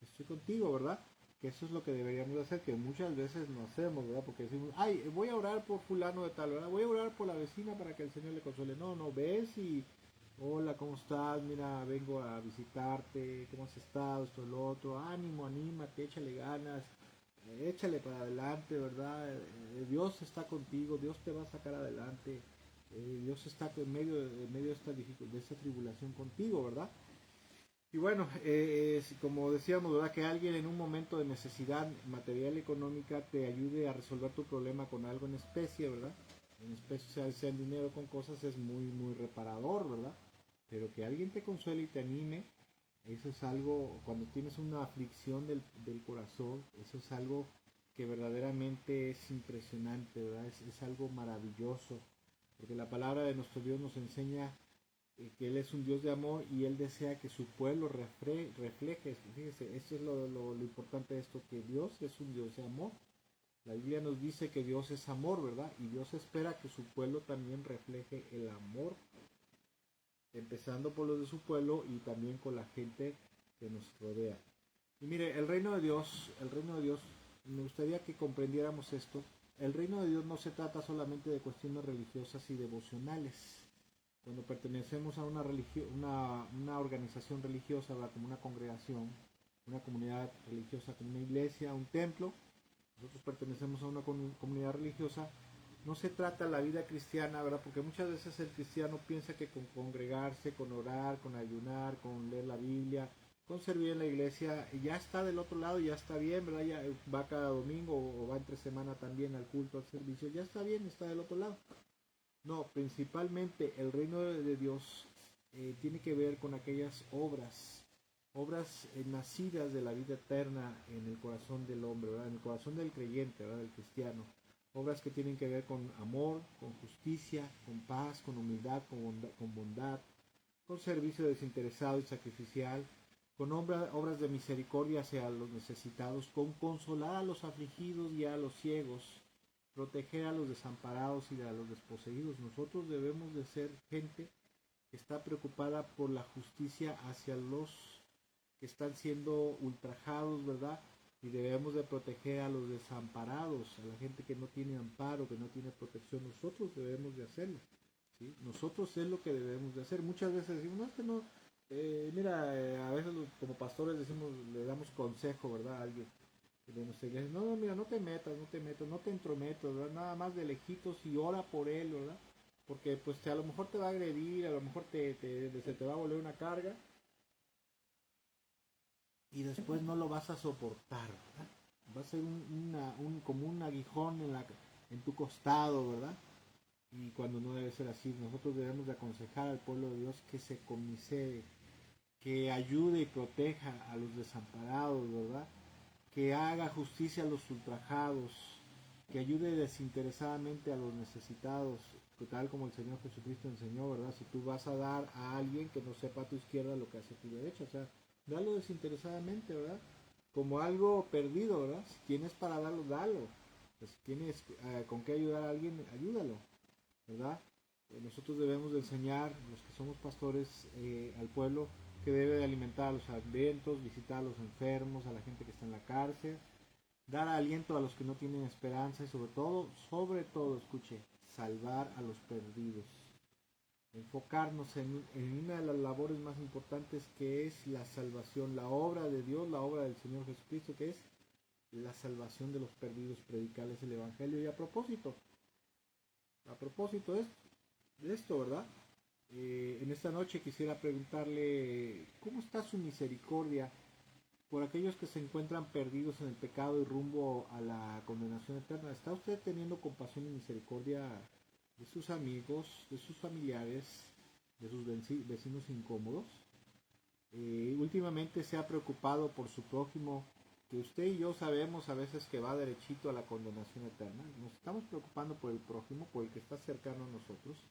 Estoy contigo, ¿verdad? Que eso es lo que deberíamos hacer, que muchas veces no hacemos, ¿verdad? Porque decimos, ay, voy a orar por fulano de tal, ¿verdad? Voy a orar por la vecina para que el Señor le console. No, no, ves y, hola, ¿cómo estás? Mira, vengo a visitarte, ¿cómo has estado? Esto, lo otro, ánimo, anímate, échale ganas. échale para adelante, ¿verdad? Dios está contigo, Dios te va a sacar adelante, Dios está en medio de de esta tribulación contigo, ¿verdad? Y bueno, como decíamos, ¿verdad? Que alguien en un momento de necesidad material y económica te ayude a resolver tu problema con algo en especie, ¿verdad? En especie, sea en dinero, con cosas, es muy, muy reparador, ¿verdad? Pero que alguien te consuele y te anime, eso es algo, cuando tienes una aflicción del corazón, eso es algo que verdaderamente es impresionante, ¿verdad? Es algo maravilloso, porque la palabra de nuestro Dios nos enseña que Él es un Dios de amor y Él desea que su pueblo refleje. Fíjese, esto es lo importante de esto, que Dios es un Dios de amor. La Biblia nos dice que Dios es amor, ¿verdad? Y Dios espera que su pueblo también refleje el amor, empezando por los de su pueblo y también con la gente que nos rodea. Y mire, el reino de Dios, me gustaría que comprendiéramos esto. El reino de Dios no se trata solamente de cuestiones religiosas y devocionales. Cuando pertenecemos a una organización religiosa, ¿verdad? Como una congregación, una comunidad religiosa, como una iglesia, un templo, nosotros pertenecemos a una comunidad religiosa, no se trata la vida cristiana, ¿verdad? Porque muchas veces el cristiano piensa que con congregarse, con orar, con ayunar, con leer la Biblia, con servir en la iglesia, ya está del otro lado, ya está bien, ¿verdad? Ya va cada domingo o va entre semana también al culto, al servicio, ya está bien, está del otro lado. No, principalmente el reino de Dios tiene que ver con aquellas obras nacidas de la vida eterna en el corazón del hombre, ¿verdad? En el corazón del creyente, ¿verdad? Del cristiano. Obras que tienen que ver con amor, con justicia, con paz, con humildad, con bondad, con servicio desinteresado y sacrificial, con obras de misericordia hacia los necesitados, con consolar a los afligidos y a los ciegos, proteger a los desamparados y a los desposeídos. Nosotros debemos de ser gente que está preocupada por la justicia hacia los que están siendo ultrajados, ¿verdad? Y debemos de proteger a los desamparados, a la gente que no tiene amparo, que no tiene protección. Nosotros debemos de hacerlo, ¿sí? Nosotros es lo que debemos de hacer. Muchas veces decimos, no, es que no, mira, a veces como pastores decimos, le damos consejo, ¿verdad? A alguien de nuestra iglesia, no, mira, no te entrometas, ¿verdad? Nada más de lejitos y ora por él, ¿verdad? Porque pues a lo mejor te va a agredir, a lo mejor se te va a volver una carga y después no lo vas a soportar, ¿verdad? Va a ser como un aguijón en tu costado, ¿verdad? Y cuando no debe ser así, nosotros debemos de aconsejar al pueblo de Dios que se comisere, que ayude y proteja a los desamparados, ¿verdad? Que haga justicia a los ultrajados, que ayude desinteresadamente a los necesitados, tal como el Señor Jesucristo enseñó, ¿verdad? Si tú vas a dar a alguien que no sepa a tu izquierda lo que hace a tu derecha, o sea, dalo desinteresadamente, ¿verdad? Como algo perdido, ¿verdad? Si tienes para darlo, dalo. Pues, si tienes con qué ayudar a alguien, ayúdalo, ¿verdad? Nosotros debemos de enseñar, los que somos pastores, al pueblo que debe de alimentar a los hambrientos, visitar a los enfermos, a la gente que está en la cárcel, dar aliento a los que no tienen esperanza y sobre todo, escuche, salvar a los perdidos. Enfocarnos en una de las labores más importantes que es la salvación, la obra de Dios, la obra del Señor Jesucristo, que es la salvación de los perdidos, predicarles el Evangelio. Y a propósito de esto, ¿verdad? En esta noche quisiera preguntarle, ¿cómo está su misericordia por aquellos que se encuentran perdidos en el pecado y rumbo a la condenación eterna? ¿Está usted teniendo compasión y misericordia de sus amigos, de sus familiares, de sus vecinos incómodos? Últimamente se ha preocupado por su prójimo, que usted y yo sabemos a veces que va derechito a la condenación eterna. Nos estamos preocupando por el prójimo, por el que está cercano a nosotros,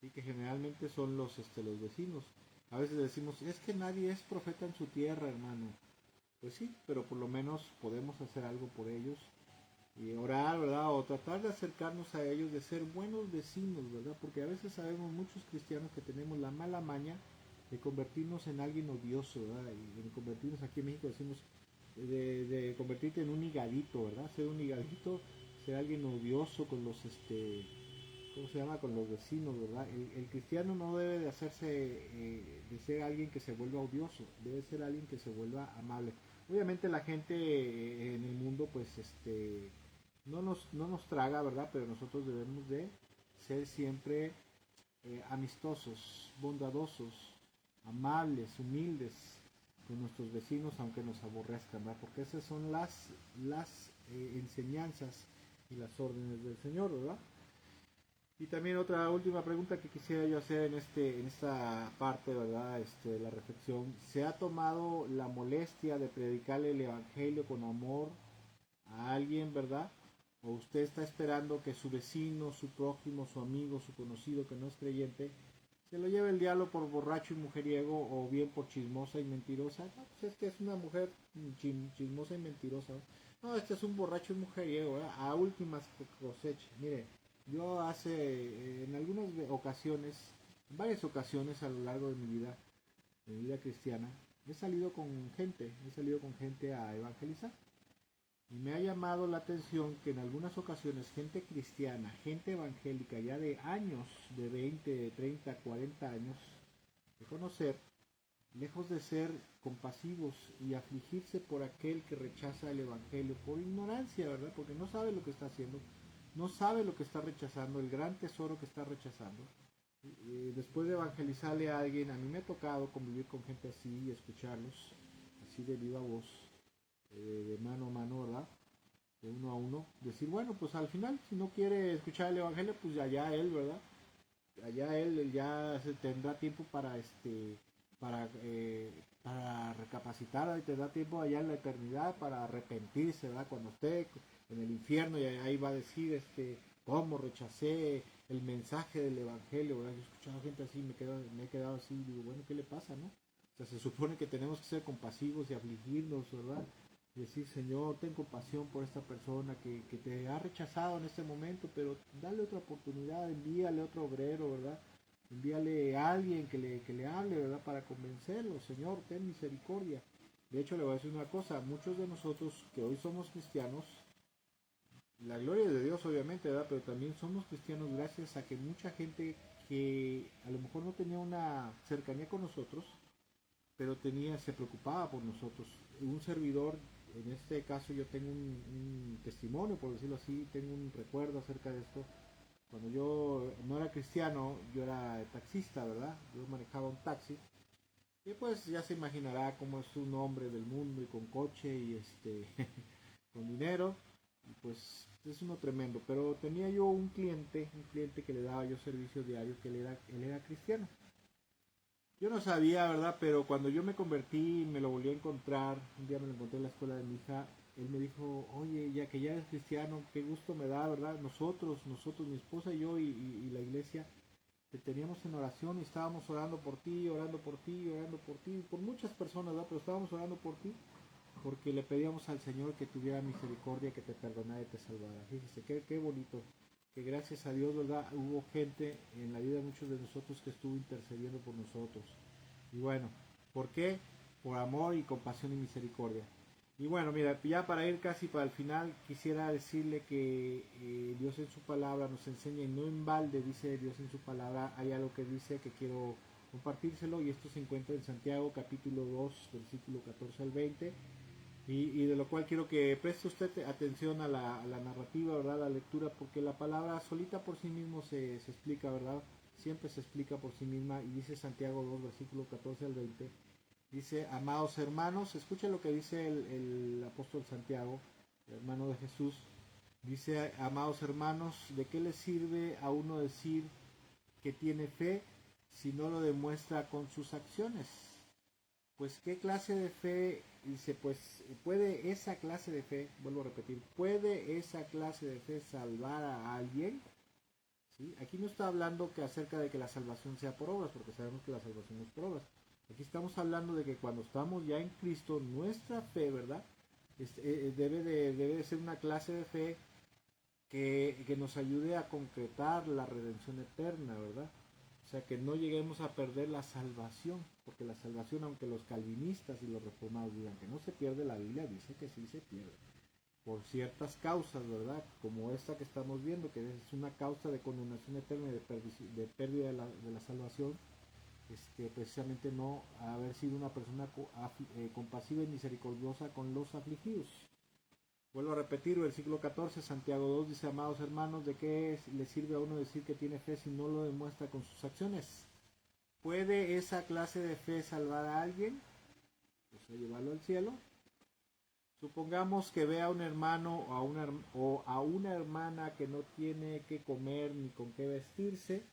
sí, que generalmente son los vecinos. A veces decimos, es que nadie es profeta en su tierra, hermano. Pues sí, pero por lo menos podemos hacer algo por ellos y orar, ¿verdad? O tratar de acercarnos a ellos, de ser buenos vecinos, ¿verdad? Porque a veces sabemos muchos cristianos que tenemos la mala maña de convertirnos en alguien odioso, ¿verdad? Y de convertirnos, aquí en México decimos, de convertirte en un higadito, ¿verdad? Ser un higadito, ser alguien odioso con ¿cómo se llama? Con los vecinos, ¿verdad? El cristiano no debe de hacerse, de ser alguien que se vuelva odioso, debe ser alguien que se vuelva amable. Obviamente la gente en el mundo pues pues no nos traga, ¿verdad? Pero nosotros debemos de ser siempre amistosos, bondadosos, amables, humildes con nuestros vecinos, aunque nos aborrezcan, ¿verdad? Porque esas son las enseñanzas y las órdenes del Señor, ¿verdad? Y también otra última pregunta que quisiera yo hacer en esta parte, ¿verdad? La reflexión. ¿Se ha tomado la molestia de predicarle el Evangelio con amor a alguien, ¿verdad? ¿O usted está esperando que su vecino, su prójimo, su amigo, su conocido que no es creyente, se lo lleve el diablo por borracho y mujeriego o bien por chismosa y mentirosa? No, pues es que es una mujer chismosa y mentirosa. No, este es un borracho y mujeriego, ¿verdad? A últimas cosechas. Mire, yo en algunas ocasiones, en varias ocasiones a lo largo de mi vida cristiana, he salido con gente a evangelizar. Y me ha llamado la atención que en algunas ocasiones gente cristiana, gente evangélica ya de años, de 20, 30, 40 años de conocer, lejos de ser compasivos y afligirse por aquel que rechaza el Evangelio, por ignorancia, ¿verdad? Porque no sabe lo que está haciendo, no sabe lo que está rechazando, el gran tesoro que está rechazando. Después de evangelizarle a alguien, a mí me ha tocado convivir con gente así y escucharlos, así de viva voz, de mano a mano, ¿verdad? De uno a uno, decir, bueno, pues al final, si no quiere escuchar el Evangelio, pues allá él, ¿verdad? Allá él ya se tendrá tiempo para recapacitar, y tendrá tiempo allá en la eternidad para arrepentirse, ¿verdad? Cuando esté en el infierno, y ahí va a decir, cómo rechacé el mensaje del Evangelio, ¿verdad? Yo he escuchado gente así, me he quedado así, digo, bueno, ¿qué le pasa, no? O sea, se supone que tenemos que ser compasivos y afligirnos, ¿verdad? Y decir, Señor, ten compasión por esta persona que te ha rechazado en este momento, pero dale otra oportunidad, envíale otro obrero, ¿verdad? Envíale a alguien que le hable, ¿verdad? Para convencerlo, Señor, ten misericordia. De hecho, le voy a decir una cosa, muchos de nosotros que hoy somos cristianos, la gloria de Dios obviamente, ¿verdad? Pero también somos cristianos gracias a que mucha gente que a lo mejor no tenía una cercanía con nosotros, pero se preocupaba por nosotros. Un servidor, en este caso yo tengo un testimonio, por decirlo así, tengo un recuerdo acerca de esto. Cuando yo no era cristiano, yo era taxista, ¿verdad? Yo manejaba un taxi. Y pues ya se imaginará cómo es un hombre del mundo y con coche y con dinero. Y pues es uno tremendo. Pero tenía yo un cliente que le daba yo servicio diario, que él era cristiano. Yo no sabía, ¿verdad? Pero cuando yo me convertí, me lo volví a encontrar, un día me lo encontré en la escuela de mi hija, él me dijo, oye, ya que ya eres cristiano, qué gusto me da, ¿verdad? Mi esposa y yo y la iglesia, te teníamos en oración y estábamos orando por ti, orando por ti, orando por ti, por muchas personas, ¿verdad? Pero estábamos orando por ti, porque le pedíamos al Señor que tuviera misericordia, que te perdonara y te salvara. Fíjese, qué bonito, que gracias a Dios, ¿verdad? Hubo gente en la vida de muchos de nosotros que estuvo intercediendo por nosotros. Y bueno, ¿por qué? Por amor y compasión y misericordia. Y bueno, mira, ya para ir casi para el final, quisiera decirle que Dios en su palabra nos enseña, y no en balde dice Dios en su palabra, hay algo que dice que quiero compartírselo, y esto se encuentra en Santiago capítulo 2, versículo 14 al 20, y de lo cual quiero que preste usted atención a la narrativa, ¿verdad? La lectura, porque la palabra solita por sí mismo se explica, ¿verdad? Siempre se explica por sí misma, y dice Santiago 2, versículo 14 al 20, dice, amados hermanos, escuchen lo que dice el apóstol Santiago, el hermano de Jesús, dice, amados hermanos, ¿de qué le sirve a uno decir que tiene fe si no lo demuestra con sus acciones? Pues qué clase de fe, dice, pues puede esa clase de fe, vuelvo a repetir, puede esa clase de fe salvar a alguien. ¿Sí? Aquí no está hablando que acerca de que la salvación sea por obras, porque sabemos que la salvación es por obras. Aquí estamos hablando de que cuando estamos ya en Cristo, nuestra fe, ¿verdad? Debe de ser una clase de fe que nos ayude a concretar la redención eterna, ¿verdad? O sea, que no lleguemos a perder la salvación, porque la salvación, aunque los calvinistas y los reformados digan que no se pierde, la Biblia dice que sí se pierde. Por ciertas causas, ¿verdad? Como esta que estamos viendo, que es una causa de condenación eterna y de pérdida de la salvación, precisamente no haber sido una persona compasiva y misericordiosa con los afligidos. Vuelvo a repetir, versículo 14, Santiago 2 dice, amados hermanos, ¿de qué le sirve a uno decir que tiene fe si no lo demuestra con sus acciones? ¿Puede esa clase de fe salvar a alguien? O sea, llevarlo al cielo. Supongamos que ve a un hermano o a una hermana que no tiene qué comer ni con qué vestirse,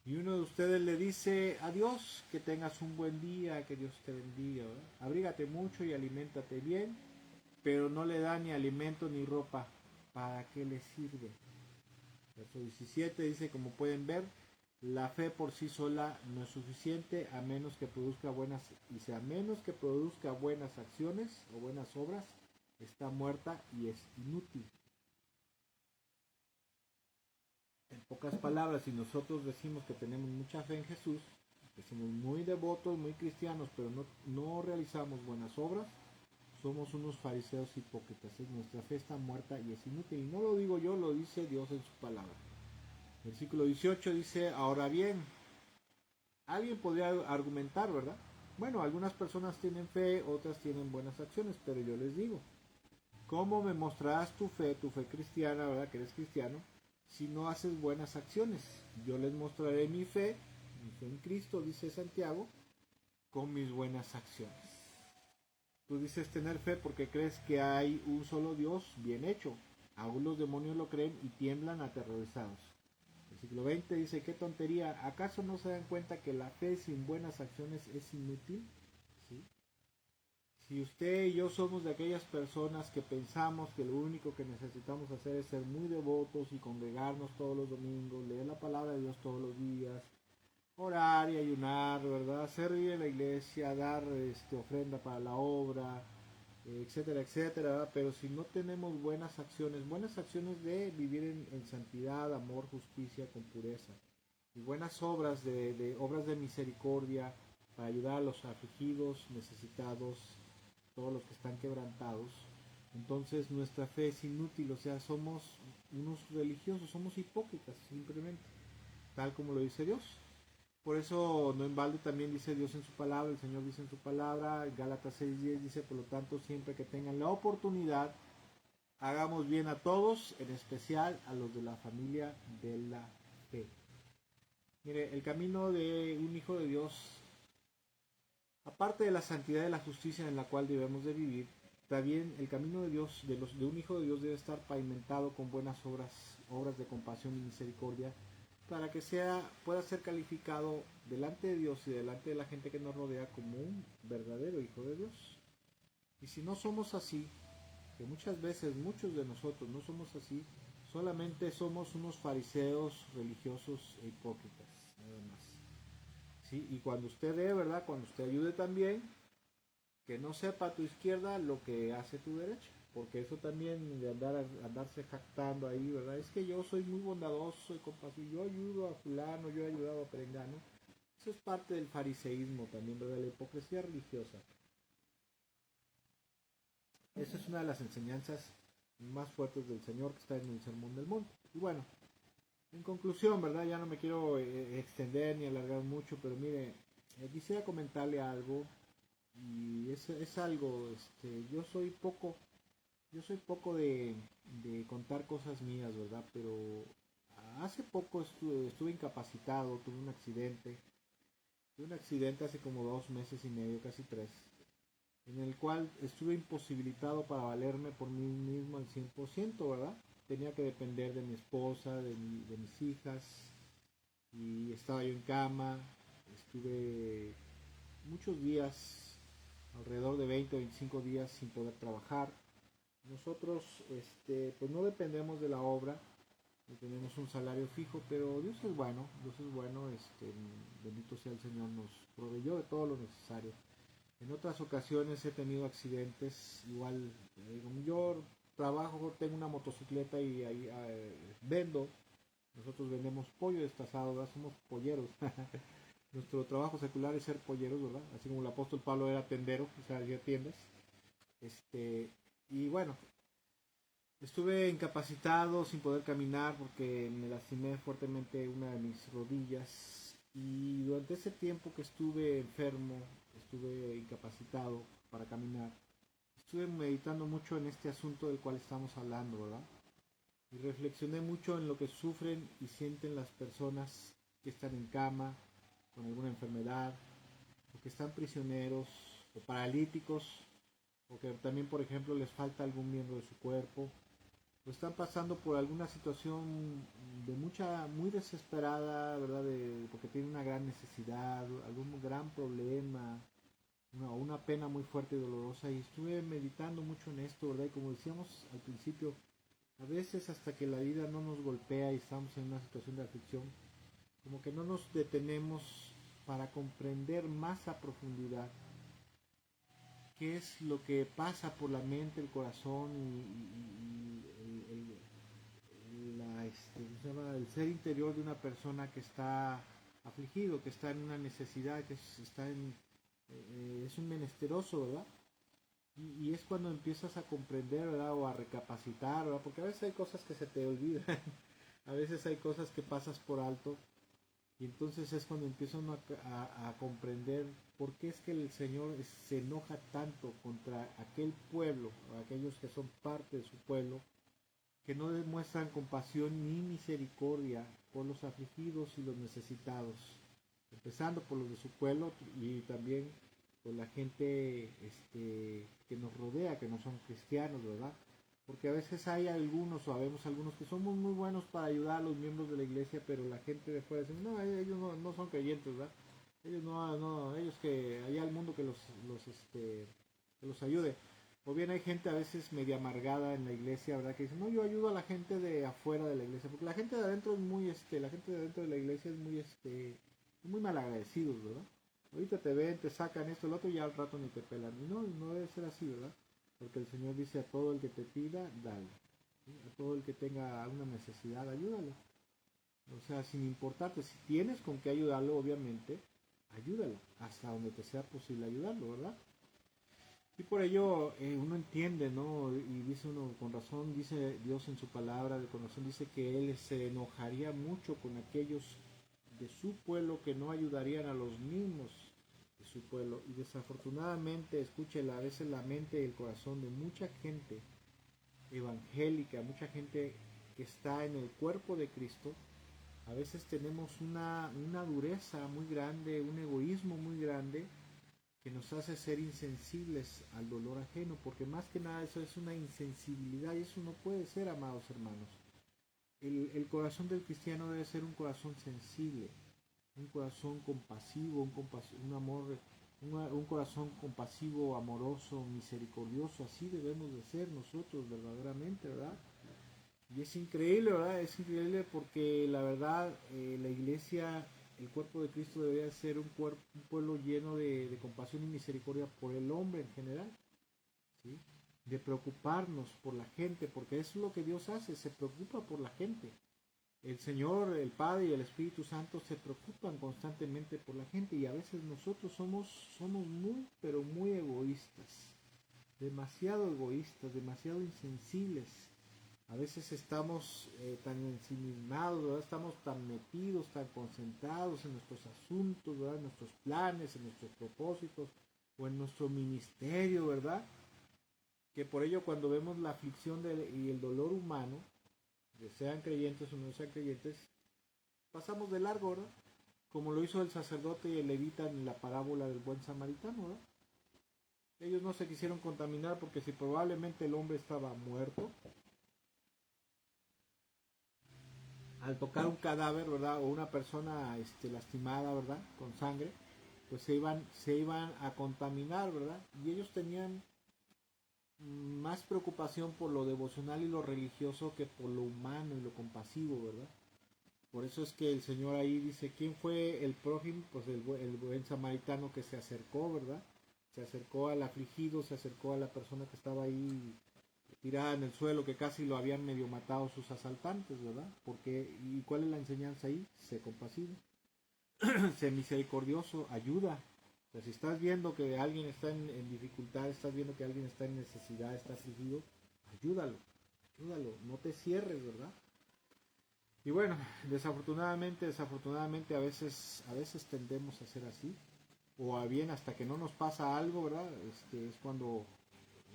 y uno de ustedes le dice, adiós, que tengas un buen día, que Dios te bendiga, ¿verdad? Abrígate mucho y aliméntate bien, pero no le da ni alimento ni ropa. ¿Para qué le sirve? Verso 17 dice, como pueden ver, la fe por sí sola no es suficiente a menos que produzca buenas acciones o buenas obras, está muerta y es inútil. En pocas palabras, si nosotros decimos que tenemos mucha fe en Jesús, que somos muy devotos, muy cristianos, pero no realizamos buenas obras, somos unos fariseos hipócritas. Nuestra fe está muerta y es inútil. Y no lo digo yo, lo dice Dios en su palabra. Versículo 18 dice, ahora bien, alguien podría argumentar, ¿verdad? Bueno, algunas personas tienen fe, otras tienen buenas acciones, pero yo les digo, ¿cómo me mostrarás tu fe cristiana, ¿verdad? Que eres cristiano, si no haces buenas acciones? Yo les mostraré mi fe en Cristo, dice Santiago, con mis buenas acciones. Tú dices tener fe porque crees que hay un solo Dios, bien hecho. Aún los demonios lo creen y tiemblan aterrorizados. Versículo 20 dice, qué tontería, ¿acaso no se dan cuenta que la fe sin buenas acciones es inútil? ¿Sí? Si usted y yo somos de aquellas personas que pensamos que lo único que necesitamos hacer es ser muy devotos y congregarnos todos los domingos, leer la palabra de Dios todos los días, orar y ayunar, ¿verdad? Servir en la iglesia, dar ofrenda para la obra, etcétera, etcétera, ¿verdad? Pero si no tenemos buenas acciones de vivir en santidad, amor, justicia, con pureza, y buenas obras obras de misericordia para ayudar a los afligidos, necesitados, todos los que están quebrantados, entonces nuestra fe es inútil, o sea, somos unos religiosos, somos hipócritas simplemente, tal como lo dice Dios. Por eso no en balde también dice Dios en su palabra, el Señor dice en su palabra, Gálatas 6:10 dice, por lo tanto, siempre que tengan la oportunidad, hagamos bien a todos, en especial a los de la familia de la fe. Mire, el camino de un hijo de Dios, aparte de la santidad y la justicia en la cual debemos de vivir, también el camino de Dios, de un hijo de Dios debe estar pavimentado con buenas obras de compasión y misericordia, para que pueda ser calificado delante de Dios y delante de la gente que nos rodea como un verdadero hijo de Dios. Y si no somos así, que muchas veces muchos de nosotros no somos así, solamente somos unos fariseos religiosos e hipócritas, nada más. ¿Sí? Y cuando usted dé, ¿verdad? Cuando usted ayude también, que no sepa a tu izquierda lo que hace tu derecha, porque eso también de andarse jactando ahí, ¿verdad? Es que yo soy muy bondadoso, soy compasivo, yo ayudo a fulano, yo he ayudado a perengano. Eso es parte del fariseísmo también, ¿verdad? De la hipocresía religiosa. Esa es una de las enseñanzas más fuertes del Señor que está en el Sermón del Monte. Y bueno, en conclusión, ¿verdad? Ya no me quiero extender ni alargar mucho, pero mire, quisiera comentarle algo y es algo, yo soy poco de contar cosas mías, ¿verdad? Pero hace poco estuve incapacitado, tuve un accidente hace como 2 meses y medio, casi 3, en el cual estuve imposibilitado para valerme por mí mismo al 100%, ¿verdad? Tenía que depender de mi esposa, de mis hijas, y estaba yo en cama, estuve muchos días, alrededor de 20 o 25 días sin poder trabajar. Nosotros pues no dependemos de la obra, no tenemos un salario fijo, pero Dios es bueno, bendito sea el Señor, nos proveyó de todo lo necesario. En otras ocasiones he tenido accidentes, igual, como yo trabajo, tengo una motocicleta y ahí vendo, nosotros vendemos pollo destazado, ¿verdad? Somos polleros. Nuestro trabajo secular es ser polleros, ¿verdad? Así como el apóstol Pablo era tendero, o sea, hacía tiendas. Y bueno, estuve incapacitado sin poder caminar porque me lastimé fuertemente una de mis rodillas. Y durante ese tiempo que estuve enfermo, estuve incapacitado para caminar, estuve meditando mucho en este asunto del cual estamos hablando, ¿verdad? Y reflexioné mucho en lo que sufren y sienten las personas que están en cama, con alguna enfermedad, o que están prisioneros, o paralíticos, o que también, por ejemplo, les falta algún miembro de su cuerpo, o están pasando por alguna situación de muy desesperada, ¿verdad? Porque tienen una gran necesidad, algún gran problema, una pena muy fuerte y dolorosa. Y estuve meditando mucho en esto, ¿verdad? Y como decíamos al principio, a veces hasta que la vida no nos golpea y estamos en una situación de aflicción, como que no nos detenemos para comprender más a profundidad qué es lo que pasa por la mente, el corazón y ¿cómo se llama? El ser interior de una persona que está afligido, que está en una necesidad, es un menesteroso, ¿verdad? Y es cuando empiezas a comprender, ¿verdad? O a recapacitar, ¿verdad? Porque a veces hay cosas que se te olvidan, a veces hay cosas que pasas por alto, y entonces es cuando empiezan a comprender por qué es que el Señor se enoja tanto contra aquel pueblo, o aquellos que son parte de su pueblo, que no demuestran compasión ni misericordia por los afligidos y los necesitados, empezando por los de su pueblo y también por la gente que nos rodea, que no son cristianos, ¿verdad? Porque a veces hay algunos, o sabemos algunos, que somos muy buenos para ayudar a los miembros de la iglesia, pero la gente de fuera dice, no, ellos no son creyentes, ¿verdad? Ellos ellos que allá al mundo que que los ayude. O bien hay gente a veces media amargada en la iglesia, ¿verdad? Que dice, no, yo ayudo a la gente de afuera de la iglesia, porque la gente de adentro es muy, la gente de adentro de la iglesia es muy malagradecidos, ¿verdad? Ahorita te ven, te sacan esto, el otro, y ya al rato ni te pelan. Y no debe ser así, ¿verdad? Porque el Señor dice, a todo el que te pida, dale. ¿Sí? A todo el que tenga una necesidad, ayúdalo. O sea, sin importarte, si tienes con qué ayudarlo, obviamente, ayúdalo, hasta donde te sea posible ayudarlo, ¿verdad? Y por ello uno entiende, ¿no? Y dice uno, con razón, dice Dios en su palabra, con razón dice que Él se enojaría mucho con aquellos de su pueblo que no ayudarían a los mismos de su pueblo. Y desafortunadamente, escuche a veces la mente y el corazón de mucha gente evangélica, mucha gente que está en el cuerpo de Cristo, a veces tenemos una dureza muy grande, un egoísmo muy grande, que nos hace ser insensibles al dolor ajeno, porque más que nada eso es una insensibilidad y eso no puede ser, amados hermanos. El corazón del cristiano debe ser un corazón sensible, un corazón compasivo, un amor, un corazón compasivo, amoroso, misericordioso. Así debemos de ser nosotros verdaderamente, ¿verdad? Y es increíble, ¿verdad? Es increíble porque la verdad, la iglesia, el cuerpo de Cristo debería ser un pueblo lleno de compasión y misericordia por el hombre en general, ¿sí? De preocuparnos por la gente, porque eso es lo que Dios hace, se preocupa por la gente. El Señor, el Padre y el Espíritu Santo se preocupan constantemente por la gente, y a veces nosotros somos muy, pero muy egoístas, demasiado insensibles. A veces estamos tan ensimismados, ¿verdad? Estamos tan metidos, tan concentrados en nuestros asuntos, ¿verdad? En nuestros planes, en nuestros propósitos o en nuestro ministerio, ¿verdad? Que por ello cuando vemos la aflicción y el dolor humano, sean creyentes o no sean creyentes, pasamos de largo, ¿verdad? Como lo hizo el sacerdote y el levita en la parábola del buen samaritano, ¿verdad? Ellos no se quisieron contaminar porque si probablemente el hombre estaba muerto, al tocar un cadáver, ¿verdad? O una persona lastimada, ¿verdad? Con sangre, pues se iban a contaminar, ¿verdad? Y ellos tenían más preocupación por lo devocional y lo religioso que por lo humano y lo compasivo, ¿verdad? Por eso es que el Señor ahí dice, ¿quién fue el prójimo? Pues el buen samaritano que se acercó, ¿verdad? Se acercó al afligido, se acercó a la persona que estaba ahí tirada en el suelo, que casi lo habían medio matado sus asaltantes, ¿verdad? Porque, ¿y cuál es la enseñanza ahí? Sé compasivo, sé misericordioso, ayuda. O sea, si estás viendo que alguien está en dificultad, estás viendo que alguien está en necesidad, está afligido, ayúdalo, ayúdalo, no te cierres, ¿verdad? Y bueno, desafortunadamente a veces tendemos a ser así, o a bien hasta que no nos pasa algo, ¿verdad? Es cuando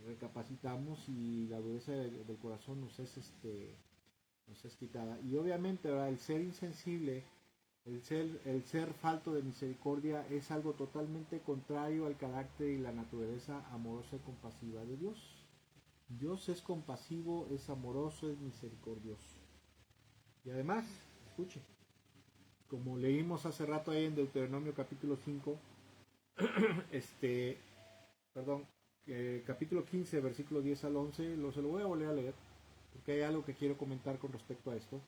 recapacitamos y la dureza del corazón nos es quitada. Y obviamente, ¿verdad? El ser insensible, el ser falto de misericordia es algo totalmente contrario al carácter y la naturaleza amorosa y compasiva de Dios. Dios es compasivo, es amoroso, es misericordioso. Y además, escuche, como leímos hace rato ahí en Deuteronomio capítulo 5, perdón, capítulo 15, versículo 10 al 11, se lo voy a volver a leer, porque hay algo que quiero comentar con respecto a esto.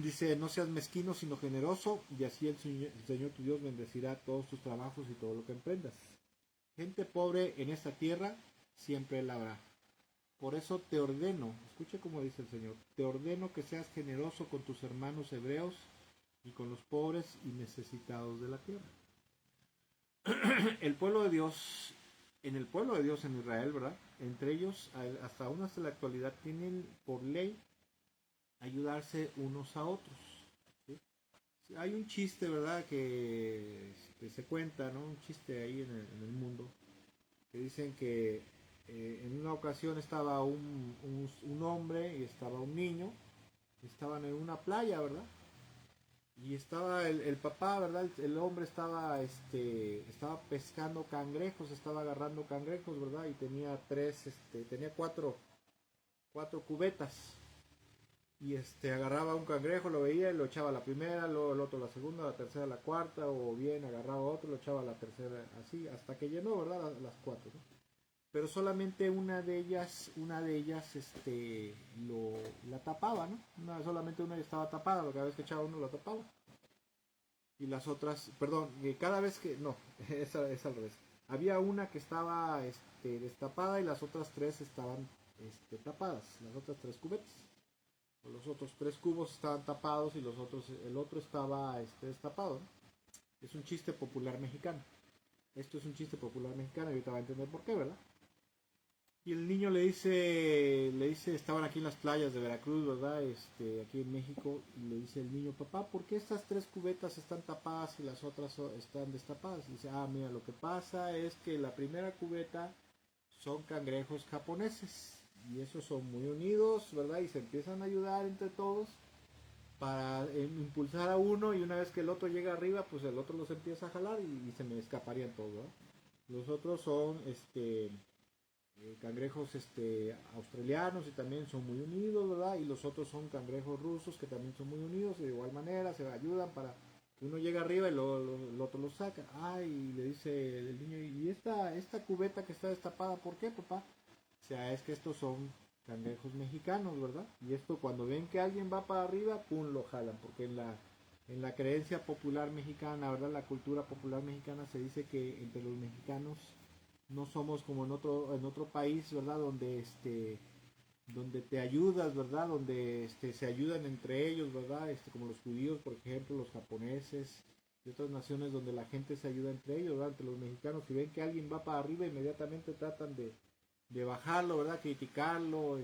Dice, no seas mezquino, sino generoso, y así el Señor tu Dios bendecirá todos tus trabajos y todo lo que emprendas. Gente pobre en esta tierra siempre la habrá. Por eso te ordeno, escuche como dice el Señor, te ordeno que seas generoso con tus hermanos hebreos y con los pobres y necesitados de la tierra. El pueblo de Dios, en el pueblo de Dios en Israel, ¿verdad? Entre ellos, hasta aún hasta la actualidad, tienen por ley ayudarse unos a otros. ¿Sí? Hay un chiste, ¿verdad? Que se cuenta, ¿no? Un chiste ahí en el mundo, que dicen que en una ocasión estaba un hombre y estaba un niño, estaban en una playa, ¿verdad? Y estaba el papá, ¿verdad? El hombre estaba pescando cangrejos, estaba agarrando cangrejos, ¿verdad? Y tenía tenía cuatro cubetas. Y agarraba un cangrejo, lo veía y lo echaba a la primera, luego el otro a la segunda, la tercera a la cuarta, o bien agarraba otro, lo echaba a la tercera, así, hasta que llenó, ¿verdad? Las cuatro, ¿no? Pero solamente una de ellas, la tapaba, ¿no? Solamente una estaba tapada, cada vez que echaba uno la tapaba. Y las otras, perdón, cada vez que, no, es al revés. Había una que estaba destapada y las otras tres estaban tapadas, las otras tres cubetas. Los otros tres cubos estaban tapados y el otro estaba destapado, ¿no? Es un chiste popular mexicano. Esto es un chiste popular mexicano y ahorita va a entender por qué, ¿verdad? Y el niño le dice, estaban aquí en las playas de Veracruz, ¿verdad? Aquí en México, y le dice el niño, papá, ¿por qué estas tres cubetas están tapadas y las otras están destapadas? Y dice, mira, lo que pasa es que la primera cubeta son cangrejos japoneses, y esos son muy unidos, ¿verdad? Y se empiezan a ayudar entre todos para impulsar a uno, y una vez que el otro llega arriba, pues el otro los empieza a jalar y se me escaparían todos, ¿verdad? Los otros son, cangrejos australianos y también son muy unidos, ¿verdad? Y los otros son cangrejos rusos que también son muy unidos y de igual manera se ayudan para que uno llegue arriba y el otro lo saca. Y le dice el niño, ¿y esta cubeta que está destapada, por qué, papá? O sea, es que estos son cangrejos mexicanos, ¿verdad? Y esto cuando ven que alguien va para arriba, pum, lo jalan, porque en la creencia popular mexicana, ¿verdad? La cultura popular mexicana se dice que entre los mexicanos no somos como en otro país, ¿verdad? Donde te ayudas, ¿verdad? Donde se ayudan entre ellos, ¿verdad? Como los judíos, por ejemplo, los japoneses y otras naciones donde la gente se ayuda entre ellos, ¿verdad? Entre los mexicanos, si ven que alguien va para arriba, inmediatamente tratan de bajarlo, ¿verdad? Criticarlo,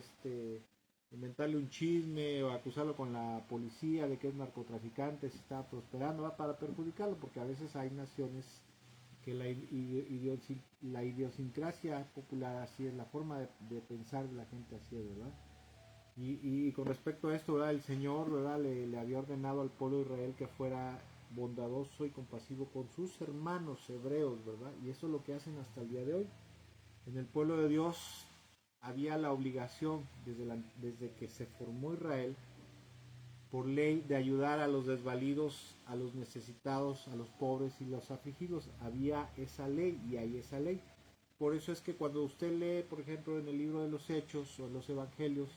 inventarle un chisme o acusarlo con la policía de que es narcotraficante, si está prosperando, ¿verdad? Para perjudicarlo, porque a veces hay naciones que la idiosincrasia popular así es, la forma de pensar de la gente así es, ¿verdad? Y con respecto a esto, ¿verdad? El Señor, ¿verdad? Le había ordenado al pueblo de Israel que fuera bondadoso y compasivo con sus hermanos hebreos, ¿verdad? Y eso es lo que hacen hasta el día de hoy. En el pueblo de Dios había la obligación, desde que se formó Israel, por ley, de ayudar a los desvalidos, a los necesitados, a los pobres y los afligidos. Había esa ley y hay esa ley. Por eso es que cuando usted lee, por ejemplo, en el libro de los Hechos o en los Evangelios,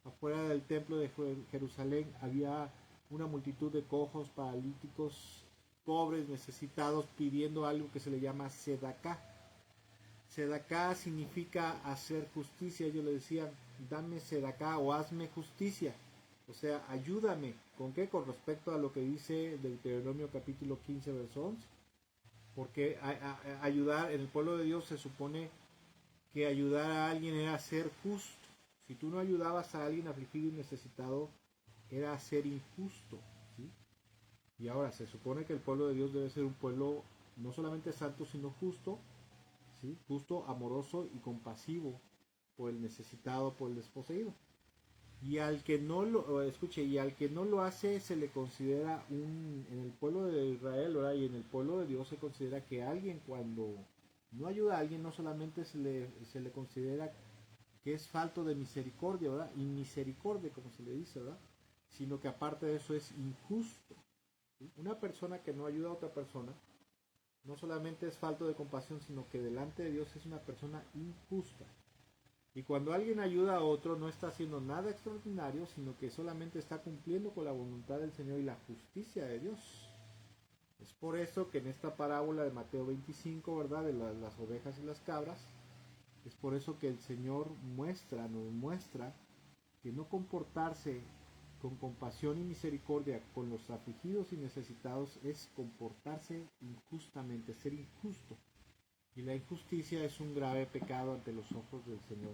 afuera del templo de Jerusalén había una multitud de cojos, paralíticos, pobres, necesitados, pidiendo algo que se le llama sedaká. Sedaká significa hacer justicia. Ellos le decían, dame sedaká o hazme justicia. O sea, ayúdame. ¿Con qué? Con respecto a lo que dice Deuteronomio capítulo 15, verso 11. Porque ayudar, en el pueblo de Dios se supone que ayudar a alguien era ser justo. Si tú no ayudabas a alguien afligido y necesitado, era ser injusto, ¿sí? Y ahora se supone que el pueblo de Dios debe ser un pueblo no solamente santo, sino justo, ¿sí? Justo, amoroso y compasivo por el necesitado, por el desposeído. Y al que no lo, escuche, y al que no lo hace se le considera en el pueblo de Israel, ¿verdad? Y en el pueblo de Dios se considera que alguien cuando no ayuda a alguien no solamente se le considera que es falto de misericordia, ¿verdad? Y misericordia, como se le dice, ¿verdad? Sino que aparte de eso es injusto. ¿Sí? Una persona que no ayuda a otra persona no solamente es falto de compasión, sino que delante de Dios es una persona injusta. Y cuando alguien ayuda a otro no está haciendo nada extraordinario, sino que solamente está cumpliendo con la voluntad del Señor y la justicia de Dios. Es por eso que en esta parábola de Mateo 25, ¿verdad? De las ovejas y las cabras, es por eso que el Señor nos muestra que no comportarse con compasión y misericordia con los afligidos y necesitados es comportarse injustamente, ser injusto. Y la injusticia es un grave pecado ante los ojos del Señor.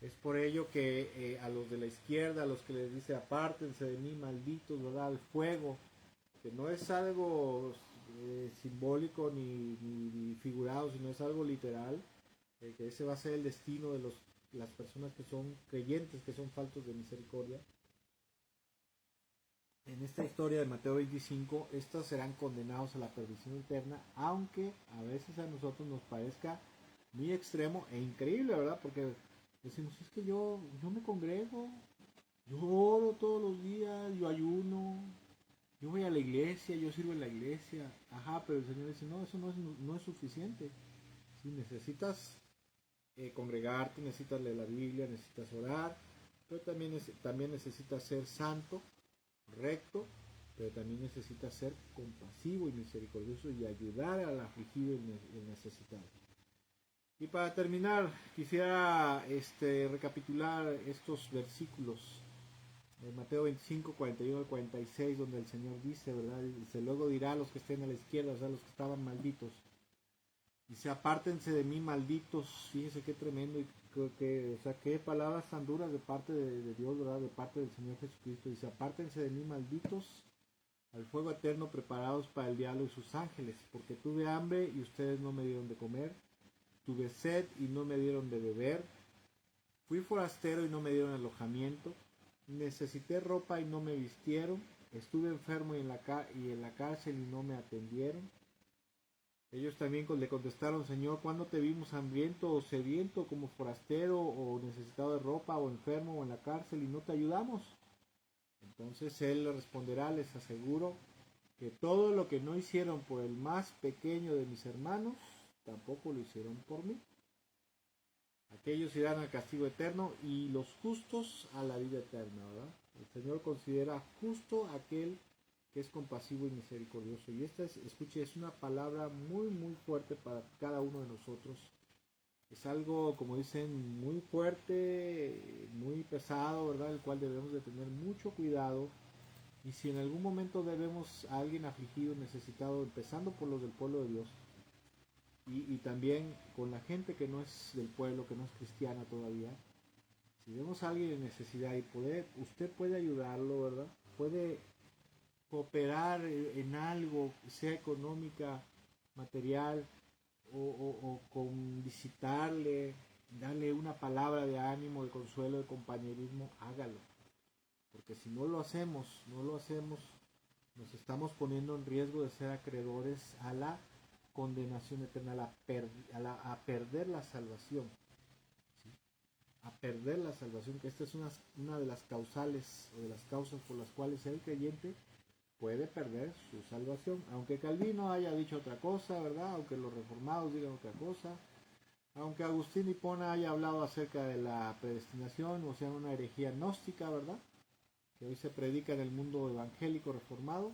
Es por ello que a los de la izquierda, a los que les dice apártense de mí, malditos, ¿verdad? Al fuego, que no es algo simbólico ni figurado, sino es algo literal, que ese va a ser el destino de las personas que son creyentes, que son faltos de misericordia. En esta historia de Mateo 25, estos serán condenados a la perdición eterna, aunque a veces a nosotros nos parezca muy extremo e increíble, ¿verdad? Porque decimos, es que yo me congrego, yo oro todos los días, yo ayuno, yo voy a la iglesia, yo sirvo en la iglesia. Ajá, pero el Señor dice, no, eso no es suficiente. Si necesitas congregarte, necesitas leer la Biblia, necesitas orar, pero también necesitas ser santo, recto, pero también necesitas ser compasivo y misericordioso y ayudar al afligido y el necesitado. Y para terminar, quisiera recapitular estos versículos de Mateo 25, 41 al 46, donde el Señor dice, ¿verdad? Dice, luego dirá a los que estén a la izquierda, o sea, a los que estaban malditos, dice, apártense de mí, malditos. Fíjese qué tremendo y o sea, qué palabras tan duras de parte de Dios, ¿verdad? De parte del Señor Jesucristo. Dice, apártense de mí, malditos, al fuego eterno preparados para el diablo y sus ángeles, porque tuve hambre y ustedes no me dieron de comer, tuve sed y no me dieron de beber, fui forastero y no me dieron alojamiento, necesité ropa y no me vistieron, estuve enfermo y en la cárcel y no me atendieron. Ellos también le contestaron, Señor, ¿cuándo te vimos hambriento o sediento, como forastero o necesitado de ropa o enfermo o en la cárcel y no te ayudamos? Entonces él les responderá, les aseguro que todo lo que no hicieron por el más pequeño de mis hermanos, tampoco lo hicieron por mí. Aquellos irán al castigo eterno y los justos a la vida eterna, ¿verdad? El Señor considera justo aquel que es compasivo y misericordioso. Y esta escuche, es una palabra muy, muy fuerte para cada uno de nosotros. Es algo, como dicen, muy fuerte, muy pesado, ¿verdad? El cual debemos de tener mucho cuidado. Y si en algún momento debemos a alguien afligido, necesitado, empezando por los del pueblo de Dios, y también con la gente que no es del pueblo, que no es cristiana todavía, si vemos a alguien en necesidad y usted puede ayudarlo, ¿verdad? Puede cooperar en algo, sea económica, material, o con visitarle, darle una palabra de ánimo, de consuelo, de compañerismo, hágalo. Porque si no lo hacemos, nos estamos poniendo en riesgo de ser acreedores a la condenación eterna, a perder la salvación. ¿Sí? A perder la salvación, que esta es una de las causales o de las causas por las cuales el creyente puede perder su salvación. Aunque Calvino haya dicho otra cosa, ¿verdad? Aunque los reformados digan otra cosa, aunque Agustín Hipona haya hablado acerca de la predestinación, o sea, una herejía gnóstica, ¿verdad? Que hoy se predica en el mundo evangélico reformado,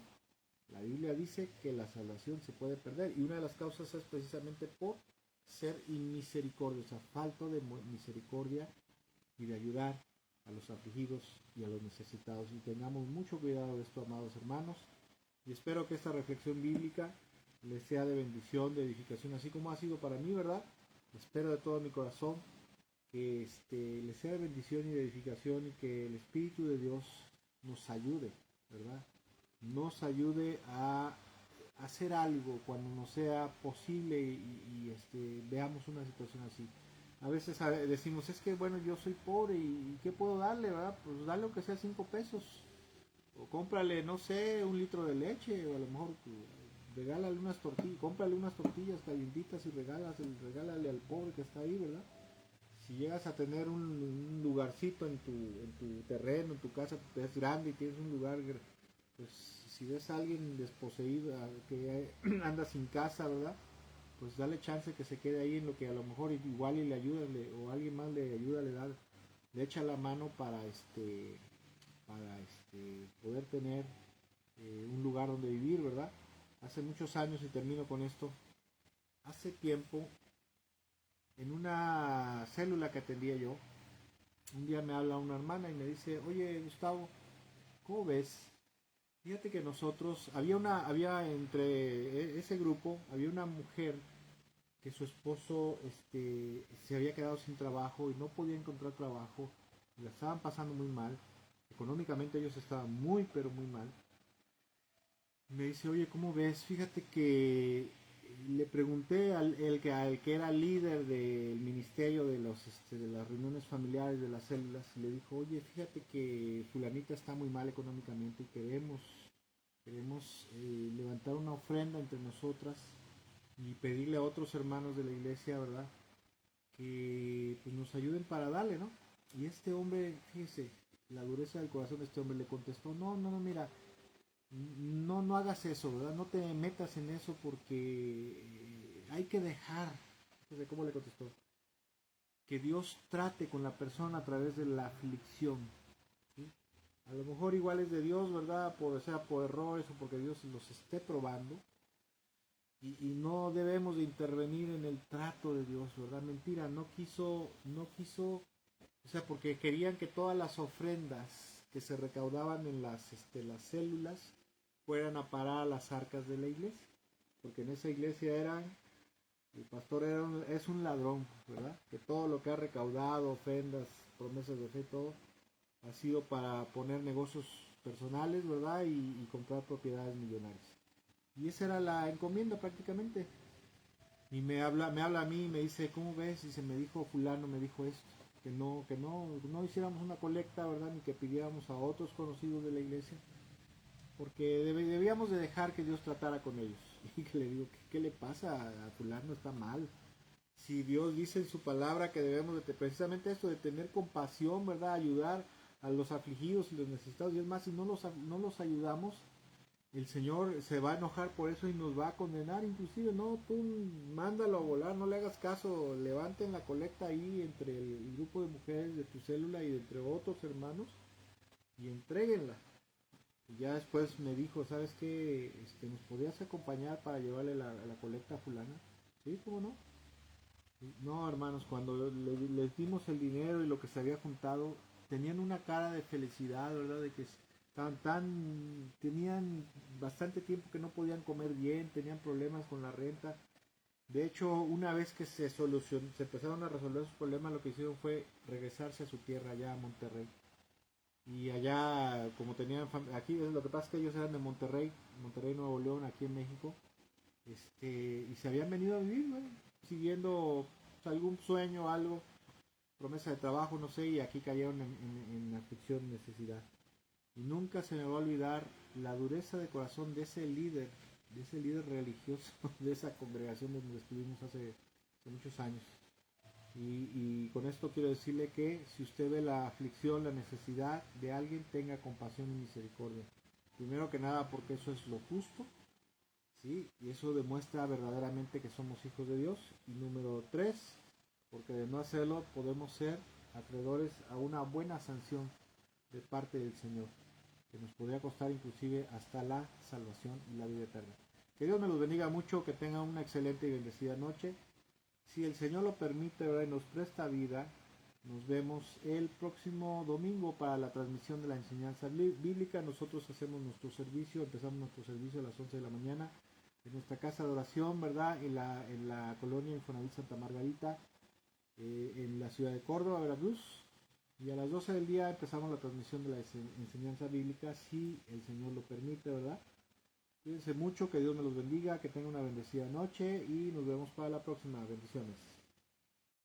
la Biblia dice que la salvación se puede perder y una de las causas es precisamente por ser inmisericordia, o sea, falta de misericordia y de ayudar a los afligidos y a los necesitados. Y tengamos mucho cuidado de esto, amados hermanos, y espero que esta reflexión bíblica les sea de bendición, de edificación, así como ha sido para mí, ¿verdad? Espero de todo mi corazón que les sea de bendición y de edificación y que el Espíritu de Dios nos ayude, ¿verdad? Nos ayude a hacer algo cuando nos sea posible veamos una situación así. A veces decimos, es que bueno, yo soy pobre y ¿qué puedo darle, verdad? Pues dale aunque sea 5 pesos. O cómprale, no sé, 1 litro de leche, o a lo mejor regálale unas tortillas, cómprale unas tortillas calientitas y regálale al pobre que está ahí, ¿verdad? Si llegas a tener un lugarcito en tu terreno, en tu casa, es grande y tienes un lugar, pues si ves a alguien desposeído, que anda sin casa, ¿verdad? Pues dale chance que se quede ahí en lo que a lo mejor igual y le ayuda, o alguien más le ayuda, le echa la mano para poder tener un lugar donde vivir, ¿verdad? Hace muchos años, y termino con esto, hace tiempo, en una célula que atendía yo, un día me habla una hermana y me dice, oye Gustavo, ¿cómo ves? Fíjate que nosotros, había entre ese grupo, había una mujer que su esposo se había quedado sin trabajo y no podía encontrar trabajo, la estaban pasando muy mal, económicamente ellos estaban muy pero muy mal. Me dice, oye, ¿cómo ves? Fíjate que le pregunté al que era líder del ministerio de las reuniones familiares de las células, y le dijo, oye, fíjate que fulanita está muy mal económicamente y queremos levantar una ofrenda entre nosotras y pedirle a otros hermanos de la iglesia, ¿verdad? Que pues, nos ayuden para darle, ¿no? Y este hombre, fíjese, la dureza del corazón de este hombre le contestó, no, no, no, mira, no hagas eso, ¿verdad? No te metas en eso porque hay que dejar, no sé cómo le contestó, que Dios trate con la persona a través de la aflicción, ¿sí? A lo mejor igual es de Dios, ¿verdad? Sea por errores o porque Dios los esté probando, y no debemos de intervenir en el trato de Dios, ¿verdad? Mentira, o sea, porque querían que todas las ofrendas que se recaudaban en las células fueran a parar a las arcas de la iglesia, porque en esa iglesia el pastor es un ladrón, ¿verdad? Que todo lo que ha recaudado, ofrendas, promesas de fe, todo, ha sido para poner negocios personales, ¿verdad? Y comprar propiedades millonarias. Y esa era la encomienda prácticamente. Y me habla a mí y me dice, ¿cómo ves? Y se me dijo fulano, me dijo esto, que no hiciéramos una colecta, ¿verdad? Ni que pidiéramos a otros conocidos de la iglesia, porque debíamos de dejar que Dios tratara con ellos. Y que le digo, ¿qué le pasa a fulano? Está mal. Si Dios dice en su palabra que debemos de precisamente esto, de tener compasión, ¿verdad? Ayudar a los afligidos y los necesitados, y es más, si no los ayudamos, el Señor se va a enojar por eso y nos va a condenar inclusive. No, tú mándalo a volar, no le hagas caso, levanten la colecta ahí entre el grupo de mujeres de tu célula y entre otros hermanos y entréguenla. Y ya después me dijo, ¿sabes qué? ¿Nos podías acompañar para llevarle la colecta a fulana? Sí, ¿cómo no? No, hermanos, cuando les dimos el dinero y lo que se había juntado, tenían una cara de felicidad, ¿verdad? De que tenían bastante tiempo que no podían comer bien, tenían problemas con la renta. De hecho, una vez que se empezaron a resolver sus problemas, lo que hicieron fue regresarse a su tierra, allá a Monterrey. Y allá, como tenían aquí, lo que pasa es que ellos eran de Monterrey, Monterrey, Nuevo León, aquí en México, y se habían venido a vivir, ¿no? Siguiendo algún sueño, algo, promesa de trabajo, no sé, y aquí cayeron en aflicción, necesidad. Y nunca se me va a olvidar la dureza de corazón de ese líder religioso, de esa congregación donde estuvimos hace muchos años. Y con esto quiero decirle que si usted ve la aflicción, la necesidad de alguien, tenga compasión y misericordia. Primero que nada porque eso es lo justo, ¿sí? Y eso demuestra verdaderamente que somos hijos de Dios. Y número 3, porque de no hacerlo podemos ser acreedores a una buena sanción de parte del Señor, que nos podría costar inclusive hasta la salvación y la vida eterna. Que Dios me los bendiga mucho, que tengan una excelente y bendecida noche. Si el Señor lo permite, ¿verdad? Y nos presta vida, nos vemos el próximo domingo para la transmisión de la enseñanza bíblica. Nosotros hacemos nuestro servicio, empezamos nuestro servicio a las 11 de la mañana en nuestra casa de oración, ¿verdad? En la colonia Infonavit Santa Margarita, en la ciudad de Córdoba, Veracruz. Y a las 12 del día empezamos la transmisión de la enseñanza bíblica, si el Señor lo permite, ¿verdad? Cuídense mucho, que Dios me los bendiga, que tengan una bendecida noche y nos vemos para la próxima. Bendiciones.